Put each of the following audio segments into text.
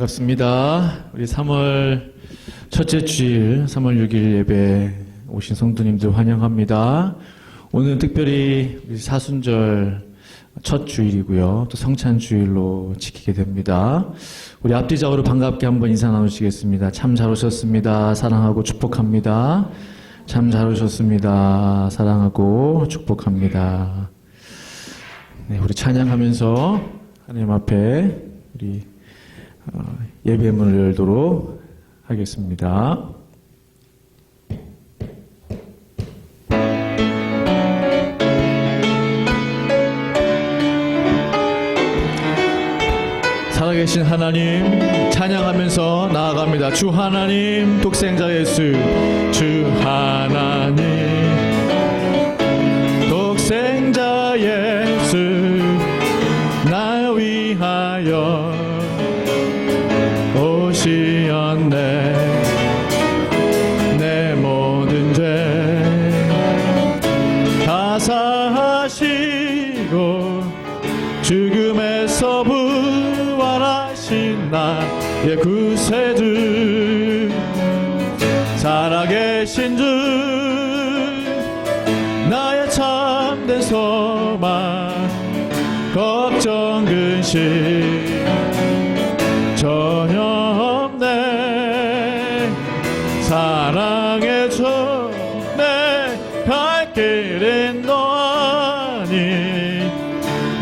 반갑습니다. 우리 3월 첫째 주일, 3월 6일 예배 오신 성도님들 환영합니다. 오늘 특별히 우리 사순절 첫 주일이고요. 또 성찬 주일로 지키게 됩니다. 우리 앞뒤적으로 반갑게 한번 인사 나누시겠습니다. 참 잘 오셨습니다. 사랑하고 축복합니다. 참 잘 오셨습니다. 사랑하고 축복합니다. 네, 우리 찬양하면서 하나님 앞에 우리 예배문을 열도록 하겠습니다. 살아계신 하나님 찬양하면서 나아갑니다. 주 하나님 독생자 예수 주 하나님 독생자 예수 날 위하여 오시었네. 내 모든 죄 다 사하시고 죽음에서 부활하신 나의 구세주 살아계신 주 나의 참된 소망 걱정 근심 전혀 없네. 사랑해줘 내 갈 길은 너 아니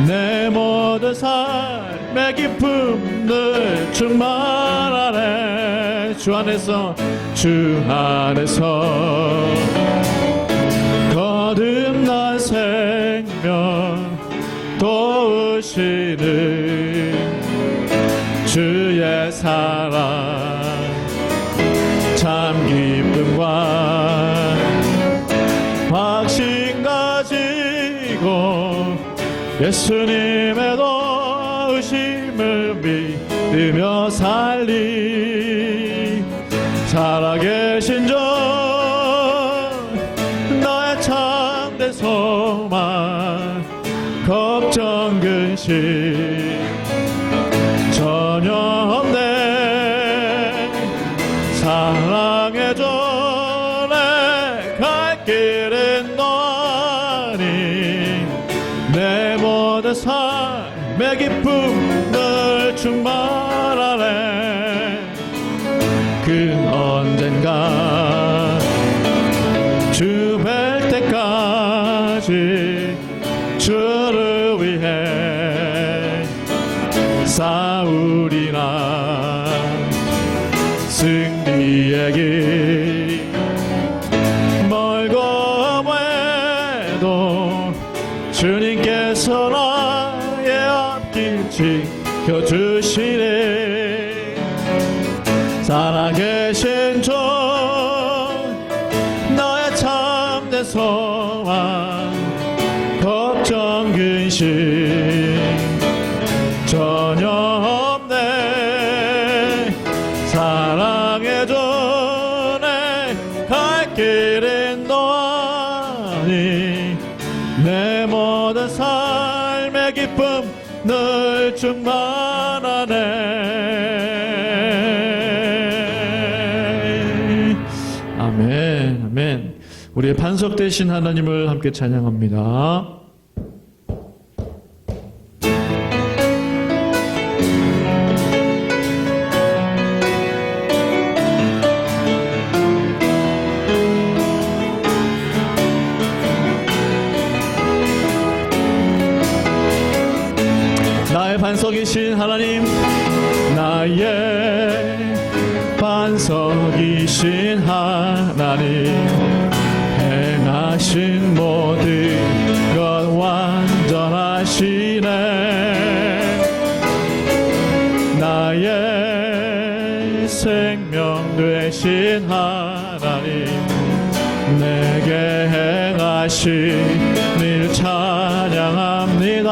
내 모든 삶의 기쁨 늘 충만하네. 주 안에서 거듭난 생명 도우시는 주의 사랑 참 기쁨과 확신 가지고 예수님의 도우심을 믿으며 살리 살아계신 주 나의 참된 소망 걱정 근심 전혀 없네. 사랑해줘 내 갈 길은 너 아니 내 모든 삶의 기쁨 늘 충만하네. 그 언젠가 주 뵐 때까지 주를 위해 싸우리라. 승리의 길 멀고 멀도 주님께서 나의 앞길 지켜주시네. 살아계신 주 나의 참된 소망 걱정 근심 전혀 없네. 사랑해줘 내 갈 길은 너 아니 내 모든 삶의 기쁨 늘 충만하네. 아멘 아멘. 우리의 반석 되신 하나님을 함께 찬양합니다. 나의 반석이신 하나님 나의 반석이신 하나님 행하신 모든 것 완전하시네. 나의 생명 되신 하나님 내게 행하신 일 찬양합니다.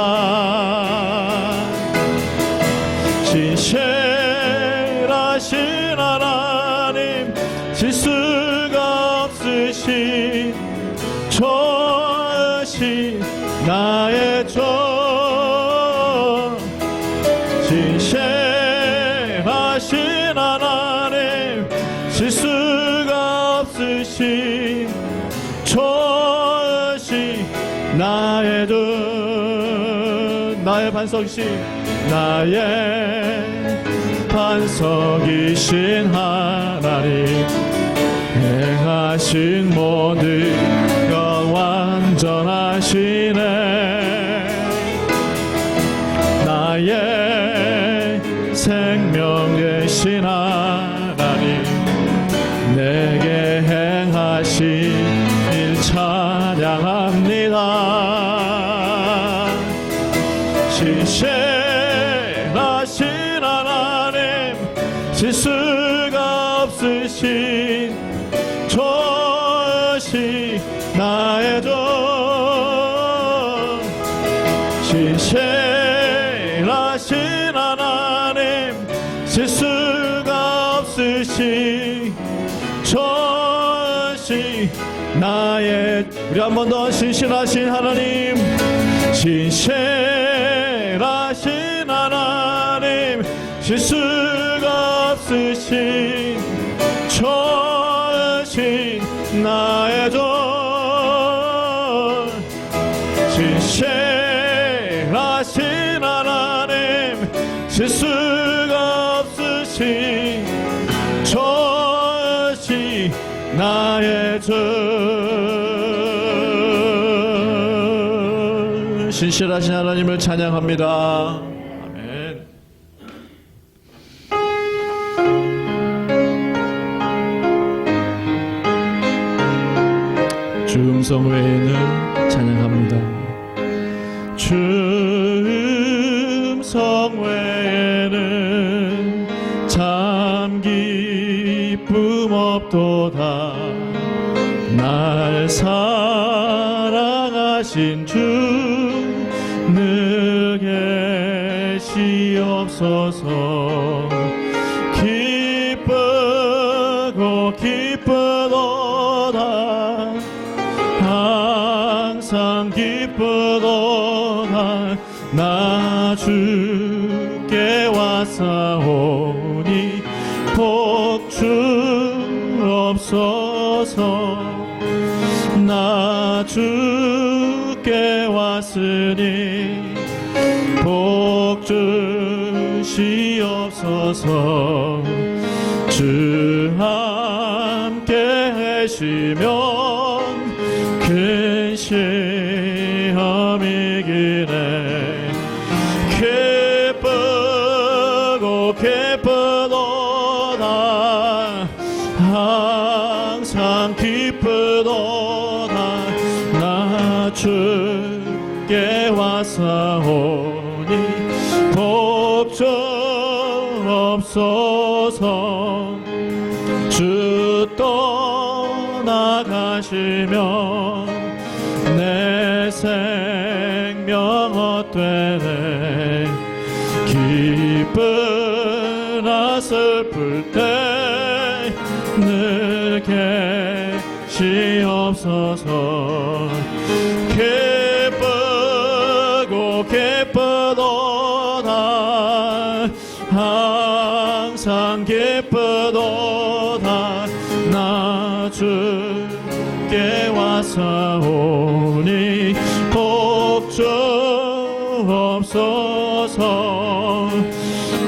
신실하신 하나님 실수가 없으신 좋으신 나의 주 신실하신 실수가 없으신 좋으신 나의 반석이신 나의 반석이신 하나님 행하신 모든 것 완전하시네 나의 생명 되신 하나님 내게 행하신 일 찬양합니다 신실하신 하나님 실수가 없으신 좋으신 나의 종 신실하신 하나님 실수가 없으신 좋으신 나의 우리 한 번 더 신실하신 하나님 신실하신 하나님 실수가 없으신 좋으신 나의 종 신실하신 하나님 실수가 없으신 좋으신 나의 종 신실하신 하나님을 찬양합니다. 아멘. 주 음성 외에는 찬양합니다. 주 음성 외에는 참 기쁨 없도다 날 사랑하신 주 늘 계시옵소서 기쁘고 기쁘도다 항상 기쁘도다 나 주께 왔사오니 복주옵소서 나 주께 왔으니 복주시옵소서 주 함께 하시면 큰 시험이기네 기쁘고 기쁘도다 항상 기쁘도다 나 주께 왔사오니 복주옵소서 주 떠나가시면 내 생명 헛되네 기쁘나 슬플 때 늘 계시옵소서 기쁘고 기쁘도다 항상 기쁘도다 나 주께 왔사오니 복주옵소서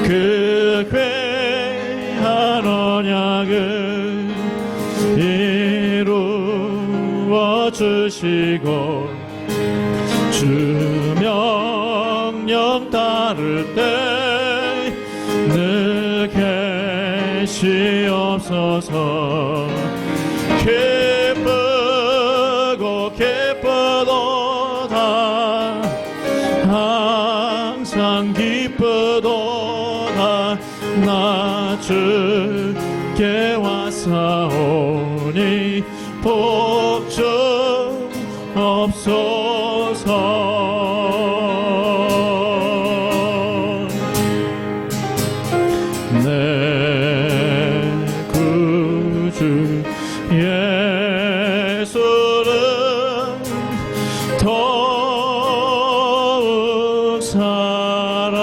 그 귀한 언약을 이루어 주시고 주 명령 따를 때 늘 계시옵소서 기쁘고 기쁘도다 항상 기쁘도다 나 주께 왔사오니 복주옵소서 내 구주 예수는 더욱 사랑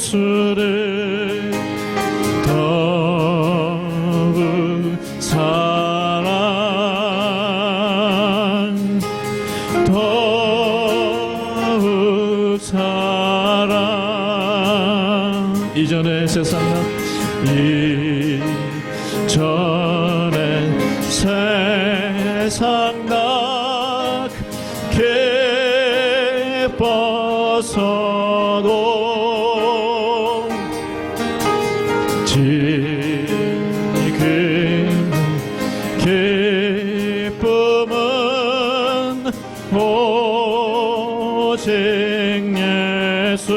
예수를 더욱 사랑 더욱 사랑 이전의 세상 이전의 세상 나 기뻐서도 지금 기쁨은 오직 예수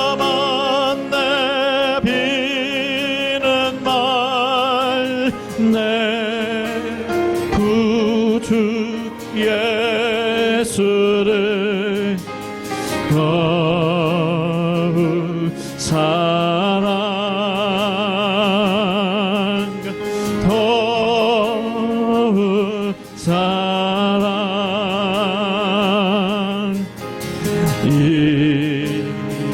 다만 내 비는 말 내 구주 예수를 더욱 사랑 더욱 사랑 이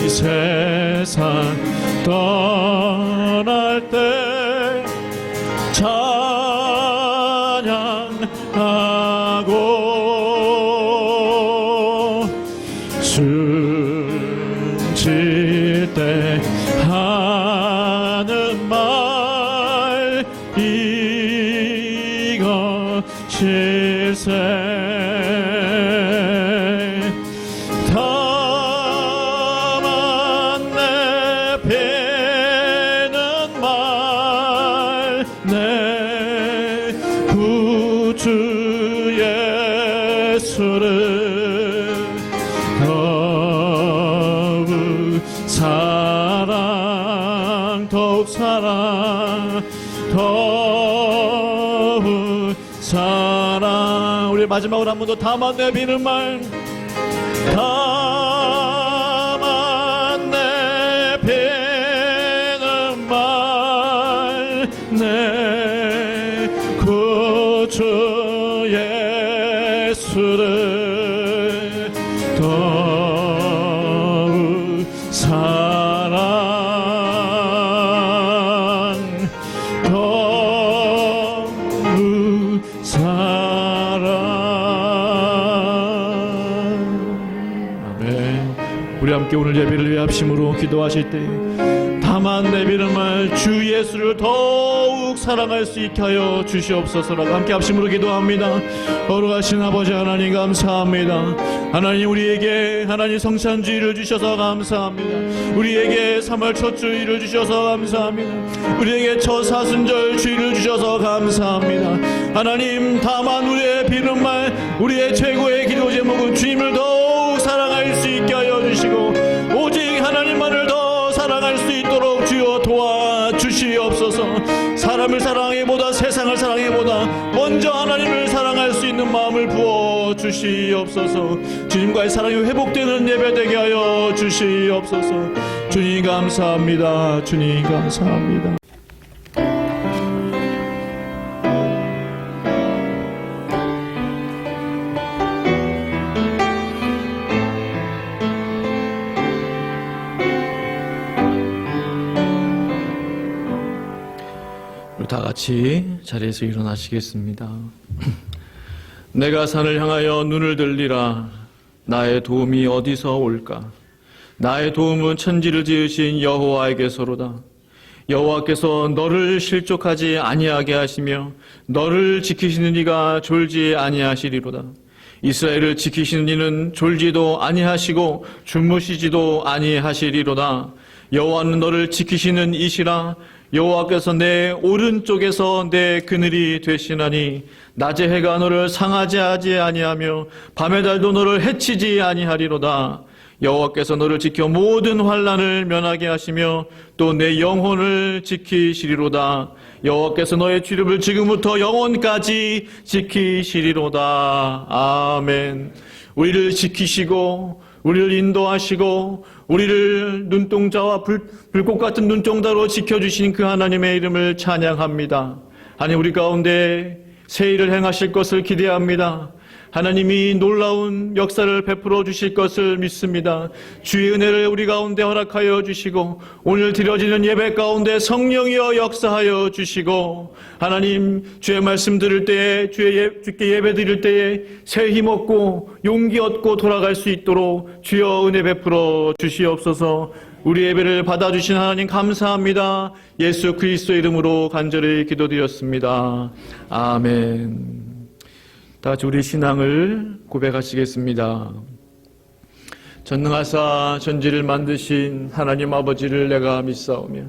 세상 떠날 때 찬양하고 숨질 때 하는 말 이것일세 다만 내 배는 말 내 구주 예수를 더욱 사랑 더욱 사랑 더욱 사랑 우리 마지막으로 한 번 더 다만 내 비는 말 다만 내 비는 말 내 구주 예수를 더욱 사랑 더욱 사랑 아멘. 우리 함께 오늘 예배를 위해 합심으로 기도하실 때 다만 내 비는 말 주 예수를 더욱 사랑할 수 있게 하여 주시옵소서라고 함께 합심으로 기도합니다. 거룩하신 아버지 하나님 감사합니다. 하나님 우리에게 하나님 성찬주의를 주셔서 감사합니다. 우리에게 3월 첫 주일을 주셔서 감사합니다. 우리에게 첫 사순절 주일을 주셔서 감사합니다. 하나님 다만 우리의 비는 말 우리의 최고의 기도 제목은 주님을 더욱 사랑할 수 있게 하여 주시고 오직 하나님만을 더 사랑할 수 있도록 주여 도와주시옵소서. 사람을 사랑하기보다 세상을 사랑하기보다 먼저 하나님을 사랑할 수 있는 마음을 부어주시옵소서. 주님과의 사랑이 회복되는 예배 되게 하여 주시옵소서. 주님 감사합니다. 주님 감사합니다. 다 같이 자리에서 일어나시겠습니다. 내가 산을 향하여 눈을 들리라. 나의 도움이 어디서 올까? 나의 도움은 천지를 지으신 여호와에게서로다. 여호와께서 너를 실족하지 아니하게 하시며 너를 지키시는 이가 졸지 아니하시리로다. 이스라엘을 지키시는 이는 졸지도 아니하시고 주무시지도 아니하시리로다. 여호와는 너를 지키시는 이시라. 여호와께서 내 오른쪽에서 내 그늘이 되시나니 낮의 해가 너를 상하지 아니하며 밤의 달도 너를 해치지 아니하리로다. 여호와께서 너를 지켜 모든 환난을 면하게 하시며 또 내 영혼을 지키시리로다. 여호와께서 너의 출입을 지금부터 영원까지 지키시리로다. 아멘. 우리를 지키시고 우리를 인도하시고 우리를 눈동자와 불꽃 같은 눈동자로 지켜주신 그 하나님의 이름을 찬양합니다. 하나님 우리 가운데 새 일을 행하실 것을 기대합니다. 하나님이 놀라운 역사를 베풀어 주실 것을 믿습니다. 주의 은혜를 우리 가운데 허락하여 주시고 오늘 드려지는 예배 가운데 성령이여 역사하여 주시고 하나님 주의 말씀 들을 때에 주께 예배 드릴 때에 새 힘 얻고 용기 얻고 돌아갈 수 있도록 주여 은혜 베풀어 주시옵소서. 우리 예배를 받아주신 하나님 감사합니다. 예수 그리스도 이름으로 간절히 기도드렸습니다. 아멘. 다 같이 우리 신앙을 고백하시겠습니다. 전능하사 전지를 만드신 하나님 아버지를 내가 믿사오며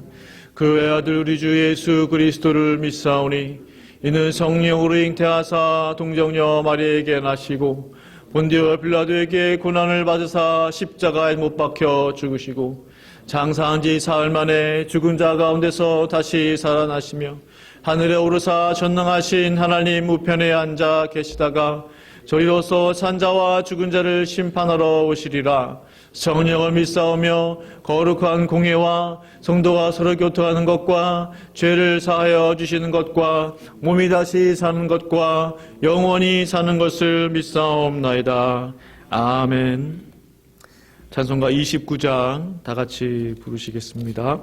그 외아들 우리 주 예수 그리스도를 믿사오니 이는 성령으로 잉태하사 동정녀 마리아에게 나시고 본디오 빌라도에게 고난을 받으사 십자가에 못 박혀 죽으시고 장사한 지 사흘 만에 죽은 자 가운데서 다시 살아나시며 하늘에 오르사 전능하신 하나님 우편에 앉아 계시다가 저희로서 산자와 죽은 자를 심판하러 오시리라. 성령을 믿사오며 거룩한 공예와 성도가 서로 교통하는 것과 죄를 사하여 주시는 것과 몸이 다시 사는 것과 영원히 사는 것을 믿사옵나이다. 아멘. 찬송가 29장 다 같이 부르시겠습니다.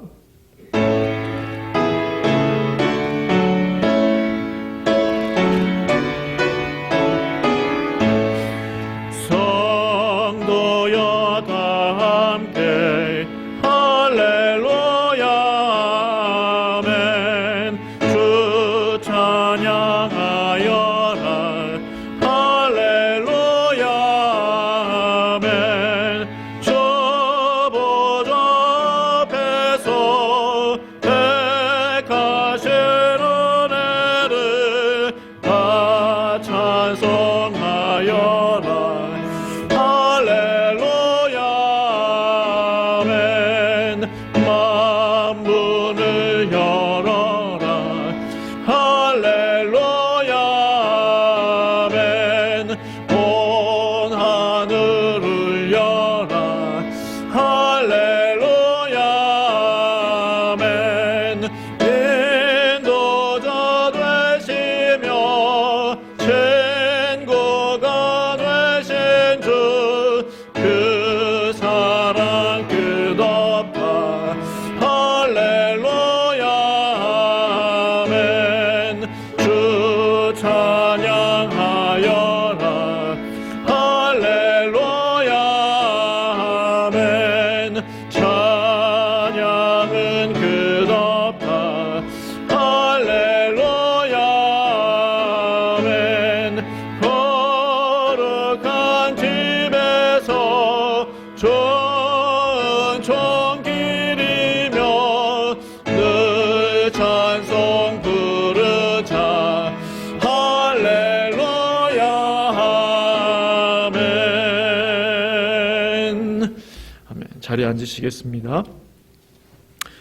자리에 앉으시겠습니다.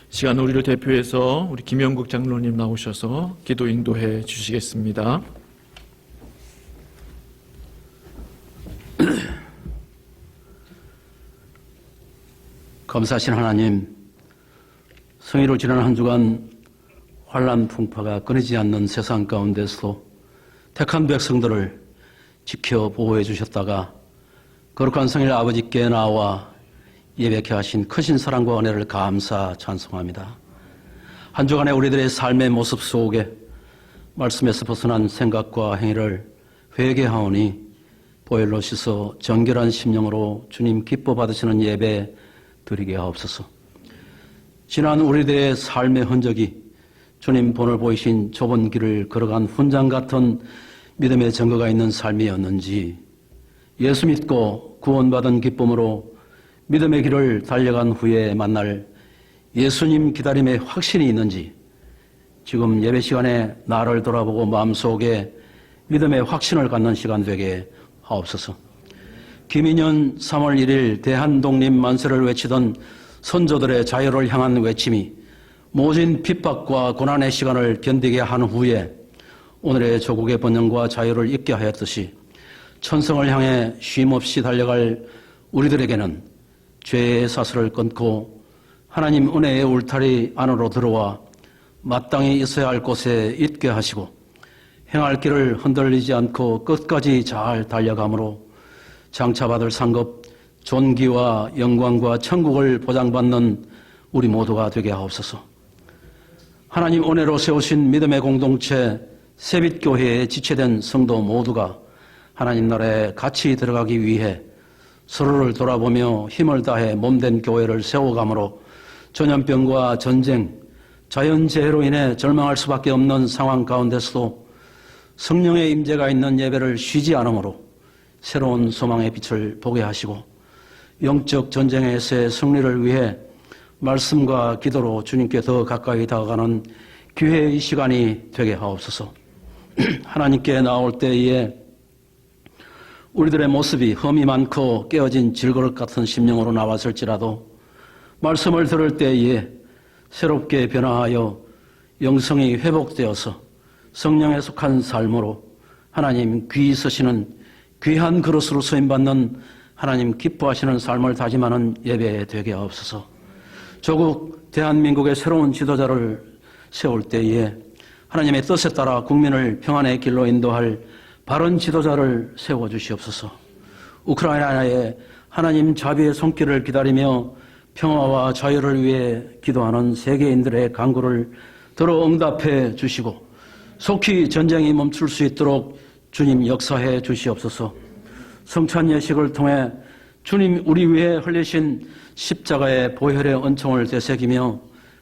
시간 우리를 대표해서 우리 김영국 장로님 나오셔서 기도 인도해 주시겠습니다. 검사하신 하나님, 성의를 지난 한 주간 환난 풍파가 끊이지 않는 세상 가운데서도 택한 백성들을 지켜 보호해 주셨다가 거룩한 성일 아버지께 나와 예배케 하신 크신 사랑과 은혜를 감사 찬송합니다. 한 주간의 우리들의 삶의 모습 속에 말씀에서 벗어난 생각과 행위를 회개하오니 보혈로 씻어 정결한 심령으로 주님 기뻐 받으시는 예배 드리게 하옵소서. 지난 우리들의 삶의 흔적이 주님 본을 보이신 좁은 길을 걸어간 훈장 같은 믿음의 증거가 있는 삶이었는지, 예수 믿고 구원받은 기쁨으로 믿음의 길을 달려간 후에 만날 예수님 기다림의 확신이 있는지, 지금 예배 시간에 나를 돌아보고 마음속에 믿음의 확신을 갖는 시간 되게 하옵소서. 김인현 3월 1일 대한독립 만세를 외치던 선조들의 자유를 향한 외침이 모진 핍박과 고난의 시간을 견디게 한 후에 오늘의 조국의 번영과 자유를 잊게 하였듯이 천성을 향해 쉼없이 달려갈 우리들에게는 죄의 사슬을 끊고 하나님 은혜의 울타리 안으로 들어와 마땅히 있어야 할 곳에 있게 하시고 행할 길을 흔들리지 않고 끝까지 잘 달려가므로 장차받을 상급, 존귀와 영광과 천국을 보장받는 우리 모두가 되게 하옵소서. 하나님 은혜로 세우신 믿음의 공동체 새빛교회에 지체된 성도 모두가 하나님 나라에 같이 들어가기 위해 서로를 돌아보며 힘을 다해 몸된 교회를 세워가므로 전염병과 전쟁, 자연재해로 인해 절망할 수밖에 없는 상황 가운데서도 성령의 임재가 있는 예배를 쉬지 않으므로 새로운 소망의 빛을 보게 하시고 영적 전쟁에서의 승리를 위해 말씀과 기도로 주님께 더 가까이 다가가는 기회의 시간이 되게 하옵소서. 하나님께 나올 때에 우리들의 모습이 흠이 많고 깨어진 질그릇 같은 심령으로 나왔을지라도 말씀을 들을 때에 새롭게 변화하여 영성이 회복되어서 성령에 속한 삶으로 하나님 귀히 쓰시는 귀한 그릇으로 쓰임받는 하나님 기뻐하시는 삶을 다짐하는 예배 되게 하옵소서. 조국 대한민국의 새로운 지도자를 세울 때에 하나님의 뜻에 따라 국민을 평안의 길로 인도할 바른 지도자를 세워주시옵소서. 우크라이나의 하나님 자비의 손길을 기다리며 평화와 자유를 위해 기도하는 세계인들의 간구를 들어 응답해 주시고 속히 전쟁이 멈출 수 있도록 주님 역사해 주시옵소서. 성찬 예식을 통해 주님 우리 위해 흘리신 십자가의 보혈의 은총을 되새기며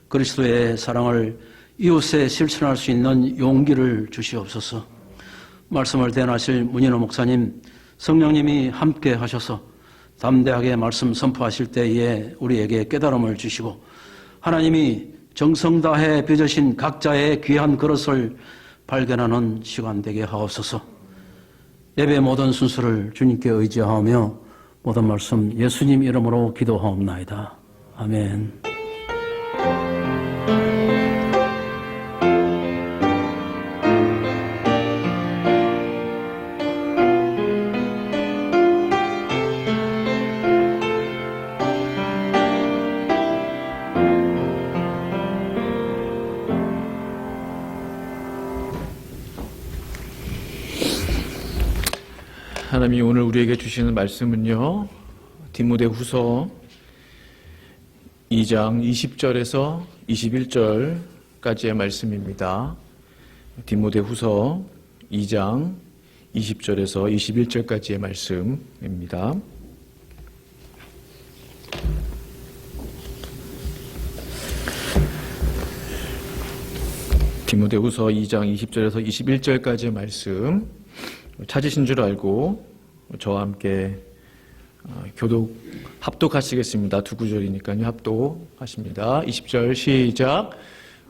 그리스도의 사랑을 이웃에 실천할 수 있는 용기를 주시옵소서. 말씀을 대행하실 문인호 목사님, 성령님이 함께 하셔서 담대하게 말씀 선포하실 때에 우리에게 깨달음을 주시고 하나님이 정성 다해 빚으신 각자의 귀한 그릇을 발견하는 시간 되게 하옵소서. 예배 모든 순서를 주님께 의지하며 모든 말씀 예수님 이름으로 기도하옵나이다. 아멘. 하나님이 오늘 우리에게 주시는 말씀은요, 디모데후서 2장 20절에서 21절까지의 말씀입니다. 디모데후서 2장 20절에서 21절까지의 말씀입니다. 디모데후서 2장 20절에서 21절까지의 말씀 찾으신 줄 알고 저와 함께 합독하시겠습니다. 두 구절이니까요. 합독하십니다. 20절 시작.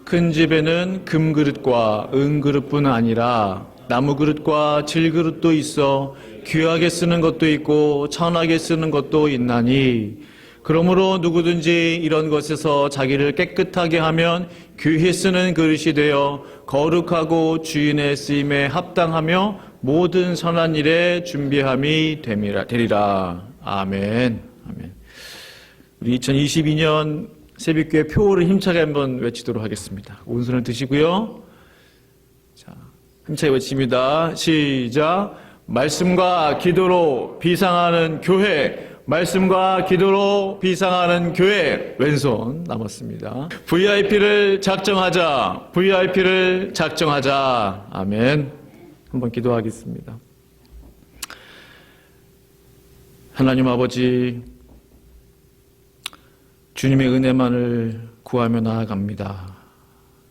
큰 집에는 금그릇과 은그릇뿐 아니라 나무그릇과 질그릇도 있어 귀하게 쓰는 것도 있고 천하게 쓰는 것도 있나니 그러므로 누구든지 이런 것에서 자기를 깨끗하게 하면 귀히 쓰는 그릇이 되어 거룩하고 주인의 쓰임에 합당하며 모든 선한 일에 준비함이 되리라. 아멘. 아멘. 우리 2022년 새벽교회 표를 힘차게 한번 외치도록 하겠습니다. 오른손을 드시고요. 자, 힘차게 외칩니다. 시작. 말씀과 기도로 비상하는 교회. 말씀과 기도로 비상하는 교회. 왼손 남았습니다. VIP를 작정하자. VIP를 작정하자. 아멘. 한번 기도하겠습니다. 하나님 아버지, 주님의 은혜만을 구하며 나아갑니다.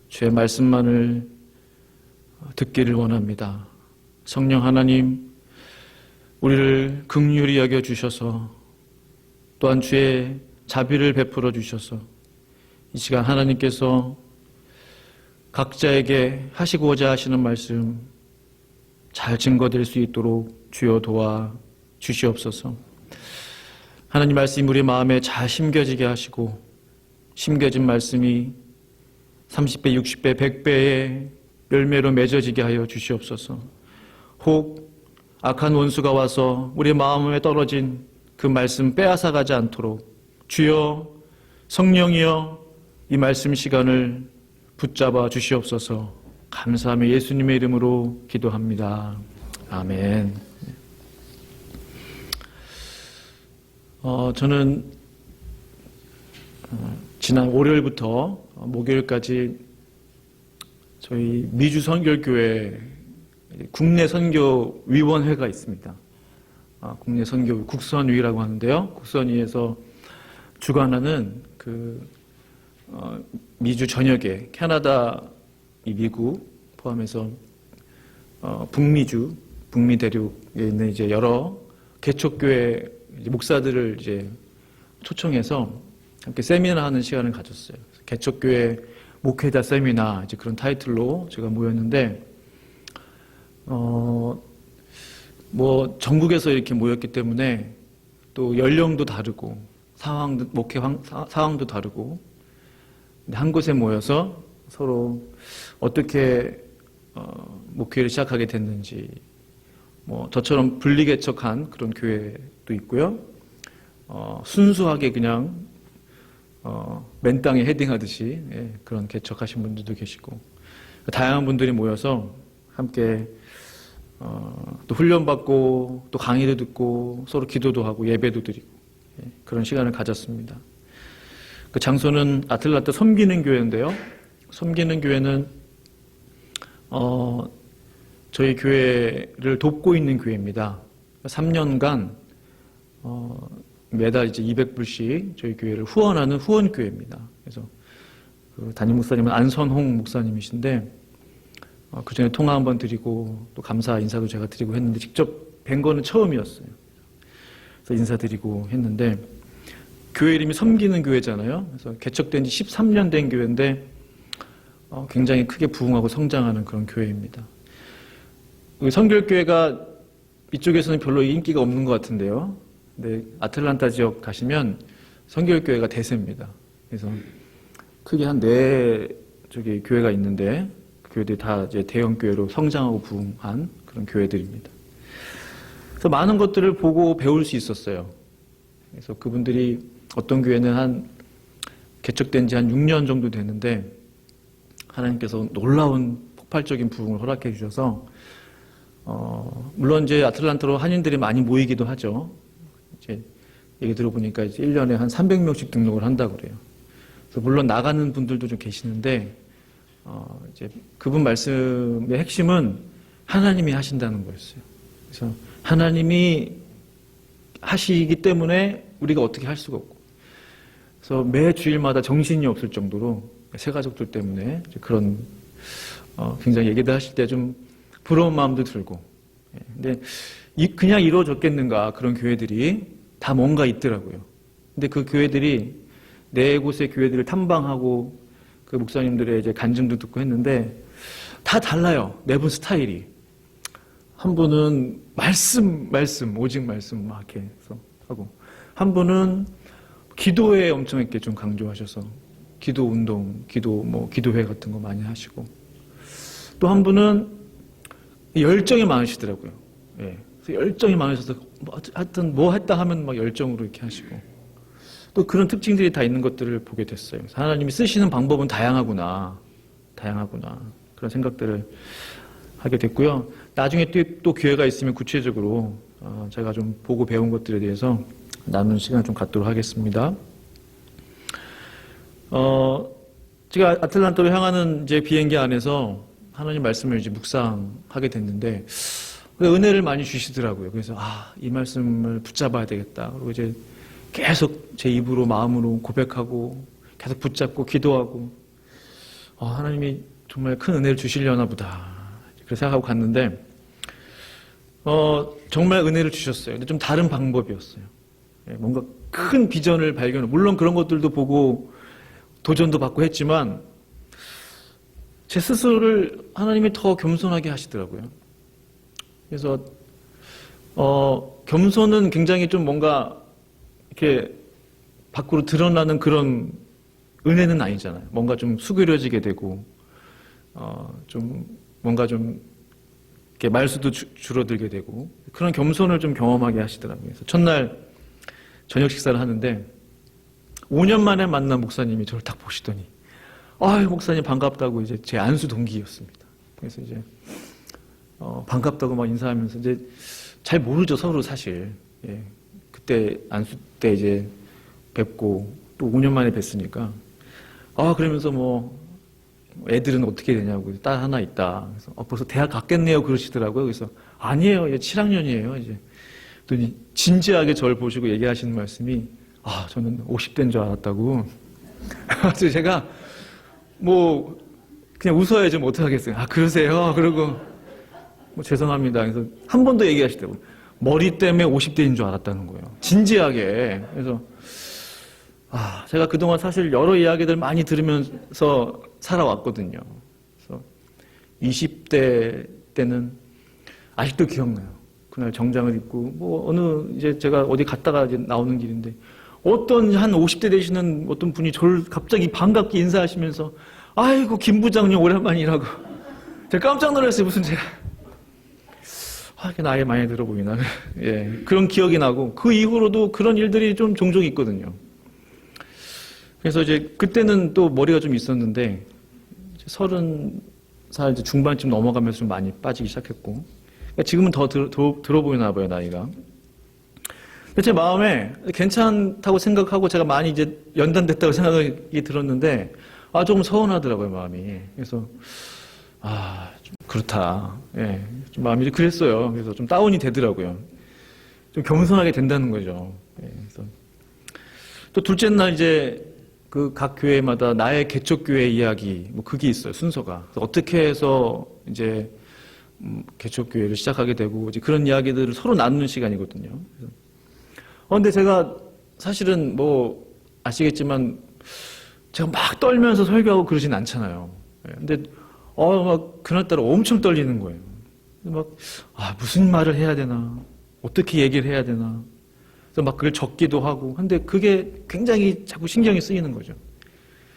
주의 말씀만을 듣기를 원합니다. 성령 하나님, 우리를 긍휼히 여겨주셔서 또한 주의 자비를 베풀어 주셔서 이 시간 하나님께서 각자에게 하시고자 하시는 말씀 잘 증거될 수 있도록 주여 도와 주시옵소서. 하나님 말씀 우리 마음에 잘 심겨지게 하시고 심겨진 말씀이 30배, 60배, 100배의 열매로 맺어지게 하여 주시옵소서. 혹 악한 원수가 와서 우리 마음에 떨어진 그 말씀 빼앗아가지 않도록 주여 성령이여 이 말씀 시간을 붙잡아 주시옵소서. 감사하며 예수님의 이름으로 기도합니다. 아멘. 저는 지난 월요일부터 목요일까지 저희 미주 선결교회 국내 선교위원회가 있습니다. 국내 선교 국선위라고 하는데요. 국선위에서 주관하는 미주 전역에 캐나다, 미국 포함해서 북미주, 북미 대륙에 있는 이제 여러 개척교회 목사들을 이제 초청해서 함께 세미나 하는 시간을 가졌어요. 개척교회 목회자 세미나 이제 그런 타이틀로 제가 모였는데 뭐 전국에서 이렇게 모였기 때문에 또 연령도 다르고 목회 상황도 다르고 한 곳에 모여서 서로 어떻게 목회를 시작하게 됐는지 뭐 저처럼 분리개척한 그런 교회도 있고요. 순수하게 그냥 맨 땅에 헤딩하듯이 그런 개척하신 분들도 계시고 다양한 분들이 모여서 함께 또 훈련받고 또 강의도 듣고 서로 기도도 하고 예배도 드리고 그런 시간을 가졌습니다. 그 장소는 아틀란타 섬기는 교회인데요. 섬기는 교회는 저희 교회를 돕고 있는 교회입니다. 3년간 매달 이제 200불씩 저희 교회를 후원하는 후원교회입니다. 그래서 그 담임 목사님은 안선홍 목사님이신데 그 전에 통화 한번 드리고 또 감사 인사도 제가 드리고 했는데 직접 뵌 거는 처음이었어요. 그래서 인사드리고 했는데 교회 이름이 섬기는 교회잖아요. 그래서 개척된 지 13년 된 교회인데 굉장히 크게 부흥하고 성장하는 그런 교회입니다. 선결교회가 이쪽에서는 별로 인기가 없는 것 같은데요. 근데 아틀란타 지역 가시면 선결교회가 대세입니다. 그래서 크게 한 4 교회가 있는데 그 교회들이 다 이제 대형 교회로 성장하고 부흥한 그런 교회들입니다. 그래서 많은 것들을 보고 배울 수 있었어요. 그래서 그분들이 어떤 교회는 한 개척된 지 한 6년 정도 됐는데 하나님께서 놀라운 폭발적인 부흥을 허락해 주셔서 물론 이제 아틀란타로 한인들이 많이 모이기도 하죠. 이제 얘기 들어보니까 이제 1년에 한 300명씩 등록을 한다고 그래요. 그래서 물론 나가는 분들도 좀 계시는데 이제 그분 말씀의 핵심은 하나님이 하신다는 거였어요. 그래서 하나님이 하시기 때문에 우리가 어떻게 할 수가 없고, 그래서 매 주일마다 정신이 없을 정도로 새 가족들 때문에 그런 굉장히 얘기들 하실 때 좀 부러운 마음도 들고, 근데 그냥 이루어졌겠는가 그런 교회들이 다 뭔가 있더라고요. 근데 그 교회들이 4곳의 교회들을 탐방하고 그 목사님들의 이제 간증도 듣고 했는데 다 달라요. 4분 스타일이. 한 분은 말씀, 오직 말씀 막 이렇게 해서 하고, 한 분은 기도에 엄청 이렇게 좀 강조하셔서 기도 운동, 기도회 같은 거 많이 하시고, 또 한 분은 열정이 많으시더라고요. 예. 그래서 열정이 많으셔서 하여튼 뭐 했다 하면 막 열정으로 이렇게 하시고, 또 그런 특징들이 다 있는 것들을 보게 됐어요. 그래서 하나님이 쓰시는 방법은 다양하구나 그런 생각들을 하게 됐고요. 나중에 또 기회가 있으면 구체적으로 제가 좀 보고 배운 것들에 대해서 나누는 시간 좀 갖도록 하겠습니다. 제가 아틀란타로 향하는 이제 비행기 안에서 하나님 말씀을 이제 묵상하게 됐는데 은혜를 많이 주시더라고요. 그래서 이 말씀을 붙잡아야 되겠다. 그리고 이제 계속 제 입으로 마음으로 고백하고 계속 붙잡고 기도하고 하나님이 정말 큰 은혜를 주시려나 보다. 그렇게 생각하고 갔는데 정말 은혜를 주셨어요. 근데 좀 다른 방법이었어요. 뭔가 큰 비전을 물론 그런 것들도 보고 도전도 받고 했지만 제 스스로를 하나님이 더 겸손하게 하시더라고요. 그래서 겸손은 굉장히 좀 뭔가 이렇게 밖으로 드러나는 그런 은혜는 아니잖아요. 뭔가 좀 수그려지게 되고 좀 뭔가 좀 이렇게 말수도 줄어들게 되고 그런 겸손을 좀 경험하게 하시더라고요. 그래서 첫날 저녁 식사를 하는데 5년 만에 만난 목사님이 저를 딱 보시더니 목사님 반갑다고 이제 제 안수 동기였습니다. 그래서 이제 반갑다고 막 인사하면서 이제 잘 모르죠 서로 사실. 예. 그때 안수 때 이제 뵙고 또 5년 만에 뵀으니까 그러면서 뭐 애들은 어떻게 되냐고 딸 하나 있다. 그래서 벌써 대학 갔겠네요 그러시더라고요. 그래서 아니에요, 이제 7학년이에요. 이제 또 진지하게 저를 보시고 얘기하시는 말씀이 저는 50대인 줄 알았다고. 그래서 제가 뭐 그냥 웃어야지 뭐 어떡하겠어요. 그러세요? 그러고 뭐 죄송합니다. 그래서 한 번 더 얘기하시더라고요. 머리 때문에 50대인 줄 알았다는 거예요. 진지하게. 그래서 제가 그동안 사실 여러 이야기들 많이 들으면서 살아왔거든요. 그래서 20대 때는 아직도 기억나요. 그날 정장을 입고 뭐 이제 제가 어디 갔다가 이제 나오는 길인데 어떤 한 50대 되시는 어떤 분이 저를 갑자기 반갑게 인사하시면서 아이고 김 부장님 오랜만이라고. 제가 깜짝 놀랐어요. 무슨 제가 나이 많이 들어 보이나. 예, 그런 기억이 나고 그 이후로도 그런 일들이 좀 종종 있거든요. 그래서 이제 그때는 또 머리가 좀 있었는데 30살 이제 중반쯤 넘어가면서 좀 많이 빠지기 시작했고 그러니까 지금은 더 들어 보이나 봐요 나이가. 근데 제 마음에 괜찮다고 생각하고 제가 많이 이제 연단됐다고 생각이 들었는데 조금 서운하더라고요 마음이. 그래서 좀 그렇다. 예, 좀 마음이 좀 그랬어요. 그래서 좀 다운이 되더라고요. 좀 겸손하게 된다는 거죠. 예, 그래서 또 둘째 날 이제 그 각 교회마다 나의 개척교회 이야기 뭐 그게 있어요 순서가. 그래서 어떻게 해서 이제 개척교회를 시작하게 되고 이제 그런 이야기들을 서로 나누는 시간이거든요. 그래서 근데 제가 사실은 뭐 아시겠지만 제가 막 떨면서 설교하고 그러진 않잖아요. 예, 근데 막 그날따라 엄청 떨리는 거예요. 막 무슨 말을 해야 되나, 어떻게 얘기를 해야 되나. 그래서 막 그걸 적기도 하고. 근데 그게 굉장히 자꾸 신경이 쓰이는 거죠.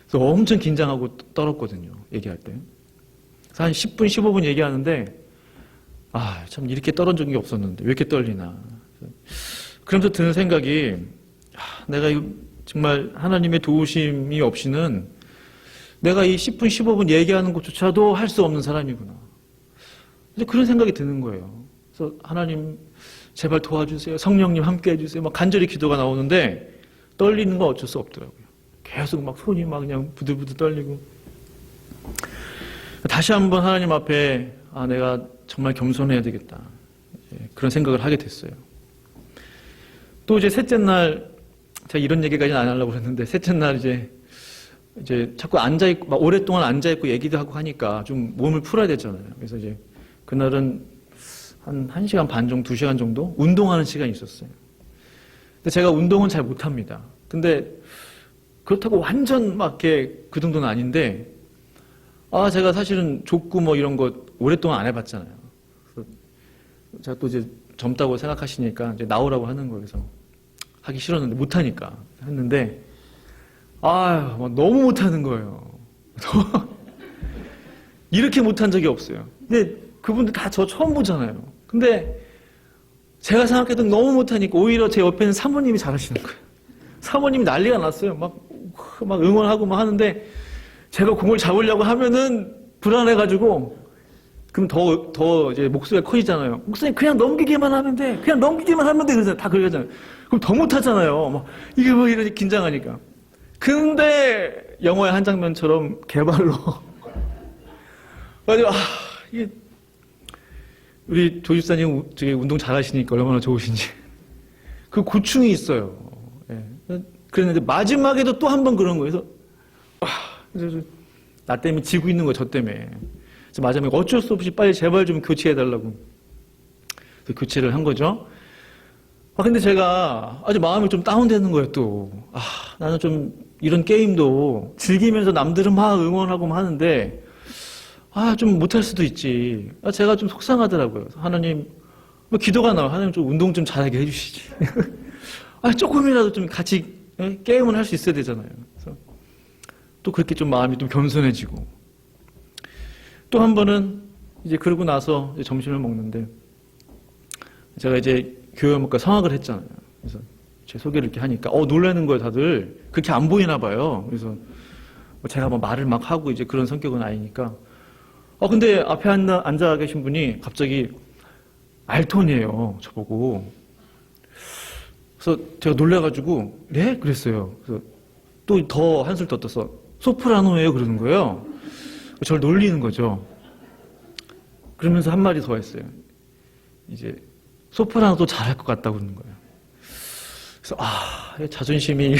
그래서 엄청 긴장하고 떨었거든요. 얘기할 때. 그래서 한 10분, 15분 얘기하는데 참 이렇게 떨은 적이 없었는데 왜 이렇게 떨리나. 그러면서 드는 생각이 내가 정말 하나님의 도우심이 없이는 내가 이 10분, 15분 얘기하는 것조차도 할 수 없는 사람이구나. 이제 그런 생각이 드는 거예요. 그래서 하나님 제발 도와주세요. 성령님 함께 해주세요. 막 간절히 기도가 나오는데 떨리는 건 어쩔 수 없더라고요. 계속 막 손이 막 그냥 부들부들 떨리고. 다시 한번 하나님 앞에 내가 정말 겸손해야 되겠다. 그런 생각을 하게 됐어요. 또 이제 셋째 날 제가 이런 얘기까지는 안 하려고 그랬는데 셋째 날 이제 자꾸 앉아있고, 막 오랫동안 앉아있고 얘기도 하고 하니까 좀 몸을 풀어야 되잖아요. 그래서 이제 그날은 한 1시간 반 정도, 2시간 정도 운동하는 시간이 있었어요. 근데 제가 운동은 잘 못합니다. 근데 그렇다고 완전 막 이렇게 그 정도는 아닌데, 제가 사실은 족구 뭐 이런 거 오랫동안 안 해봤잖아요. 그래서 제가 또 이제 젊다고 생각하시니까 이제 나오라고 하는 거예요. 그래서 하기 싫었는데 못하니까 했는데, 너무 못하는 거예요. 이렇게 못한 적이 없어요. 근데 그분들 다 저 처음 보잖아요. 근데 제가 생각해도 너무 못하니까 오히려 제 옆에는 사모님이 잘하시는 거예요. 사모님이 난리가 났어요. 막 응원하고 막 하는데 제가 공을 잡으려고 하면은 불안해가지고 그럼 더 이제 목소리가 커지잖아요. 목소리 그냥 넘기기만 하면 돼. 그냥 넘기기만 하면 돼. 그러잖아요. 다 그러잖아요. 그럼 더 못하잖아요. 막 이게 뭐 이러지 긴장하니까. 근데 영화의 한 장면처럼 개발로 그래가지고 이게 우리 조 집사님 되게 운동 잘하시니까 얼마나 좋으신지 그 고충이 있어요. 예. 그랬는데 마지막에도 또 한 번 그런 거예요. 그래서 나 때문에 지고 있는 거예요. 저 때문에. 그래서 마지막에 어쩔 수 없이 빨리 제발 좀 교체해달라고 교체를 한 거죠. 근데 제가 아주 마음이 좀 다운되는 거예요, 또. 나는 좀 이런 게임도 즐기면서 남들은 막 응원하고 막 하는데, 좀 못할 수도 있지. 제가 좀 속상하더라고요. 하나님, 뭐 기도가 나와. 하나님 좀 운동 좀 잘하게 해주시지. 조금이라도 좀 같이 게임을 할 수 있어야 되잖아요. 그래서 또 그렇게 좀 마음이 좀 겸손해지고. 또 한 번은 이제 그러고 나서 이제 점심을 먹는데, 제가 이제 교회 목과 성악을 했잖아요. 그래서 제 소개를 이렇게 하니까 놀라는 거예요, 다들. 그렇게 안 보이나 봐요. 그래서 제가 뭐 말을 막 하고 이제 그런 성격은 아니니까 근데 앞에 앉아 계신 분이 갑자기 알톤이에요, 저보고. 그래서 제가 놀라가지고, 네? 그랬어요. 그래서 또 더 한술 더 떠서, 소프라노예요? 그러는 거예요. 저를 놀리는 거죠. 그러면서 한 마디 더 했어요. 이제, 소프라노도 잘할 것 같다고 그러는 거예요. 그래서, 자존심이.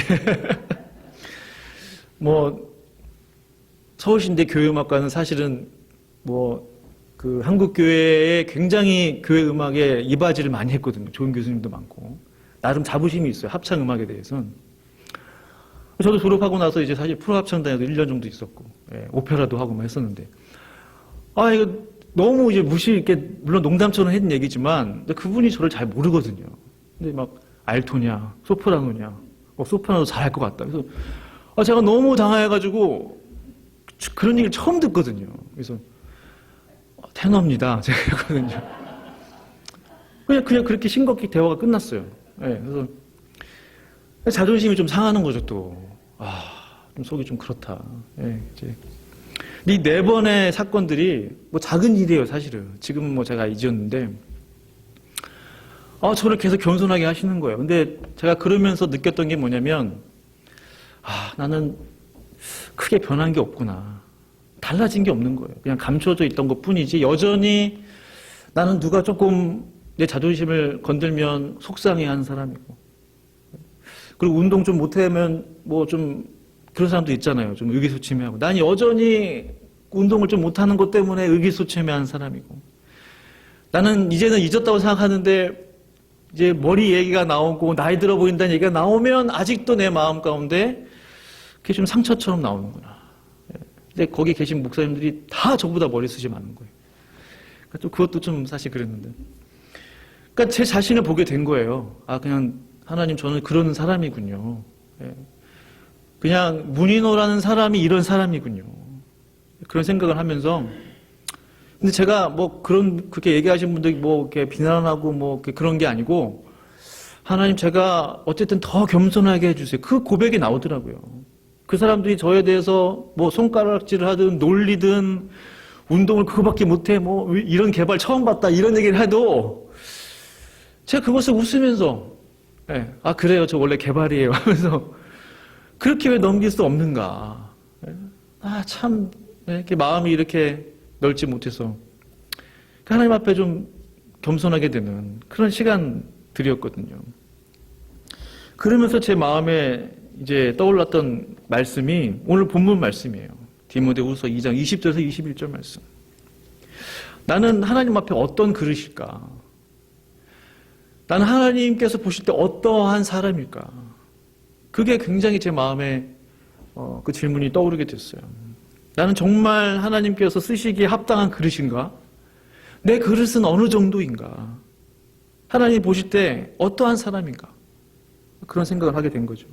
서울신대 교회음악과는 사실은 그 한국교회에 굉장히 교회 음악에 이바지를 많이 했거든요. 좋은 교수님도 많고. 나름 자부심이 있어요. 합창음악에 대해서는. 저도 졸업하고 나서 이제 사실 프로합창단에도 1년 정도 있었고, 오페라도 하고 막 했었는데. 이거 너무 이제 이렇게, 물론 농담처럼 했는 얘기지만, 근데 그분이 저를 잘 모르거든요. 근데 막, 알토냐, 소프라노냐, 소프라노도 잘할 것 같다. 그래서, 제가 너무 당황해가지고, 그런 얘기를 처음 듣거든요. 그래서, 테너입니다. 제가 그랬거든요. 그냥 그렇게 싱겁게 대화가 끝났어요. 그래서 자존심이 좀 상하는 거죠, 또. 좀 속이 좀 그렇다. 이제. 이 4번의 사건들이 작은 일이에요, 사실은. 지금은 제가 잊었는데, 저를 계속 겸손하게 하시는 거예요. 근데 제가 그러면서 느꼈던 게 뭐냐면, 나는 크게 변한 게 없구나. 달라진 게 없는 거예요. 그냥 감춰져 있던 것 뿐이지, 여전히 나는 누가 조금 내 자존심을 건들면 속상해 하는 사람이고, 그리고 운동 좀 못하면 좀 그런 사람도 있잖아요. 좀 의기소침해하고. 난 여전히 운동을 좀 못하는 것 때문에 의기소침해하는 사람이고, 나는 이제는 잊었다고 생각하는데 이제 머리 얘기가 나오고 나이 들어 보인다는 얘기가 나오면 아직도 내 마음 가운데 그게 좀 상처처럼 나오는구나. 근데 거기 계신 목사님들이 다 저보다 머리숱이 많은 거예요. 그러니까 또 그것도 좀 사실 그랬는데. 그러니까 제 자신을 보게 된 거예요. 그냥 하나님, 저는 그런 사람이군요. 그냥 문인호라는 사람이 이런 사람이군요. 그런 생각을 하면서. 근데 제가 그렇게 얘기하신 분들이 이렇게 비난하고 그런 게 아니고, 하나님, 제가 어쨌든 더 겸손하게 해주세요. 그 고백이 나오더라고요. 그 사람들이 저에 대해서 손가락질을 하든 놀리든 운동을 그거밖에 못해 이런 개발 처음 봤다 이런 얘기를 해도 제가 그것을 웃으면서 그래요, 저 원래 개발이에요 하면서 그렇게 왜 넘길 수 없는가. 참 이렇게 마음이 이렇게 넓지 못해서 하나님 앞에 좀 겸손하게 되는 그런 시간들이었거든요. 그러면서 제 마음에 이제 떠올랐던 말씀이 오늘 본문 말씀이에요. 디모데후서 2장 20절에서 21절 말씀. 나는 하나님 앞에 어떤 그릇일까? 나는 하나님께서 보실 때 어떠한 사람일까? 그게 굉장히 제 마음에 그 질문이 떠오르게 됐어요. 나는 정말 하나님께서 쓰시기에 합당한 그릇인가? 내 그릇은 어느 정도인가? 하나님 보실 때 어떠한 사람인가? 그런 생각을 하게 된 거죠.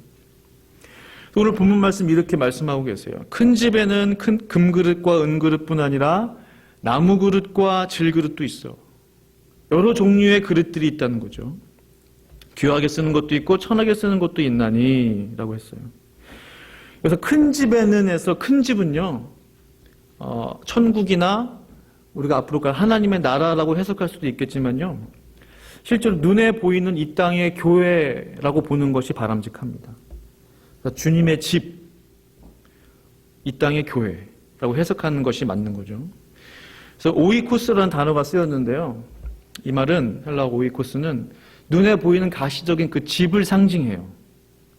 오늘 본문 말씀 이렇게 말씀하고 계세요. 큰 집에는 큰 금그릇과 은그릇뿐 아니라 나무그릇과 질그릇도 있어. 여러 종류의 그릇들이 있다는 거죠. 귀하게 쓰는 것도 있고 천하게 쓰는 것도 있나니 라고 했어요. 그래서 큰 집에는 해서 큰 집은요, 천국이나 우리가 앞으로 갈 하나님의 나라라고 해석할 수도 있겠지만요, 실제로 눈에 보이는 이 땅의 교회라고 보는 것이 바람직합니다. 주님의 집, 이 땅의 교회라고 해석하는 것이 맞는 거죠. 그래서 오이코스라는 단어가 쓰였는데요. 이 말은, 헬라어 오이코스는 눈에 보이는 가시적인 그 집을 상징해요.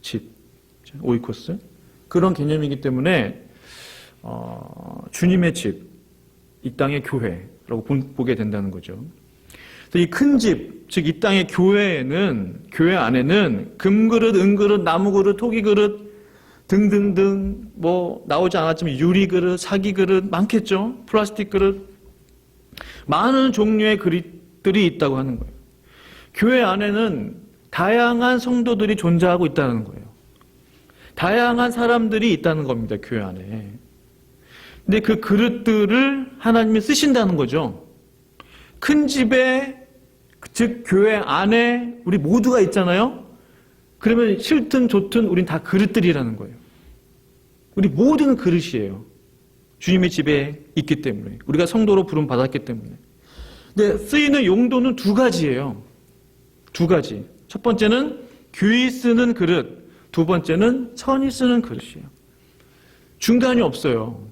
집, 오이코스. 그런 개념이기 때문에 주님의 집, 이 땅의 교회라고 보게 된다는 거죠. 이 큰 집, 즉 이 땅의 교회에는, 교회 안에는 금그릇, 은그릇, 나무그릇, 토기그릇 등등등 나오지 않았지만 유리그릇, 사기그릇 많겠죠. 플라스틱 그릇, 많은 종류의 그릇들이 있다고 하는 거예요. 교회 안에는 다양한 성도들이 존재하고 있다는 거예요. 다양한 사람들이 있다는 겁니다, 교회 안에. 근데 그 그릇들을 하나님이 쓰신다는 거죠. 큰 집에, 즉 교회 안에 우리 모두가 있잖아요. 그러면 싫든 좋든 우린 다 그릇들이라는 거예요. 우리 모두는 그릇이에요. 주님의 집에 있기 때문에, 우리가 성도로 부름 받았기 때문에. 근데 쓰이는 용도는 두 가지예요. 두 가지. 첫 번째는 귀히 쓰는 그릇, 두 번째는 천히 쓰는 그릇이에요. 중간이 없어요.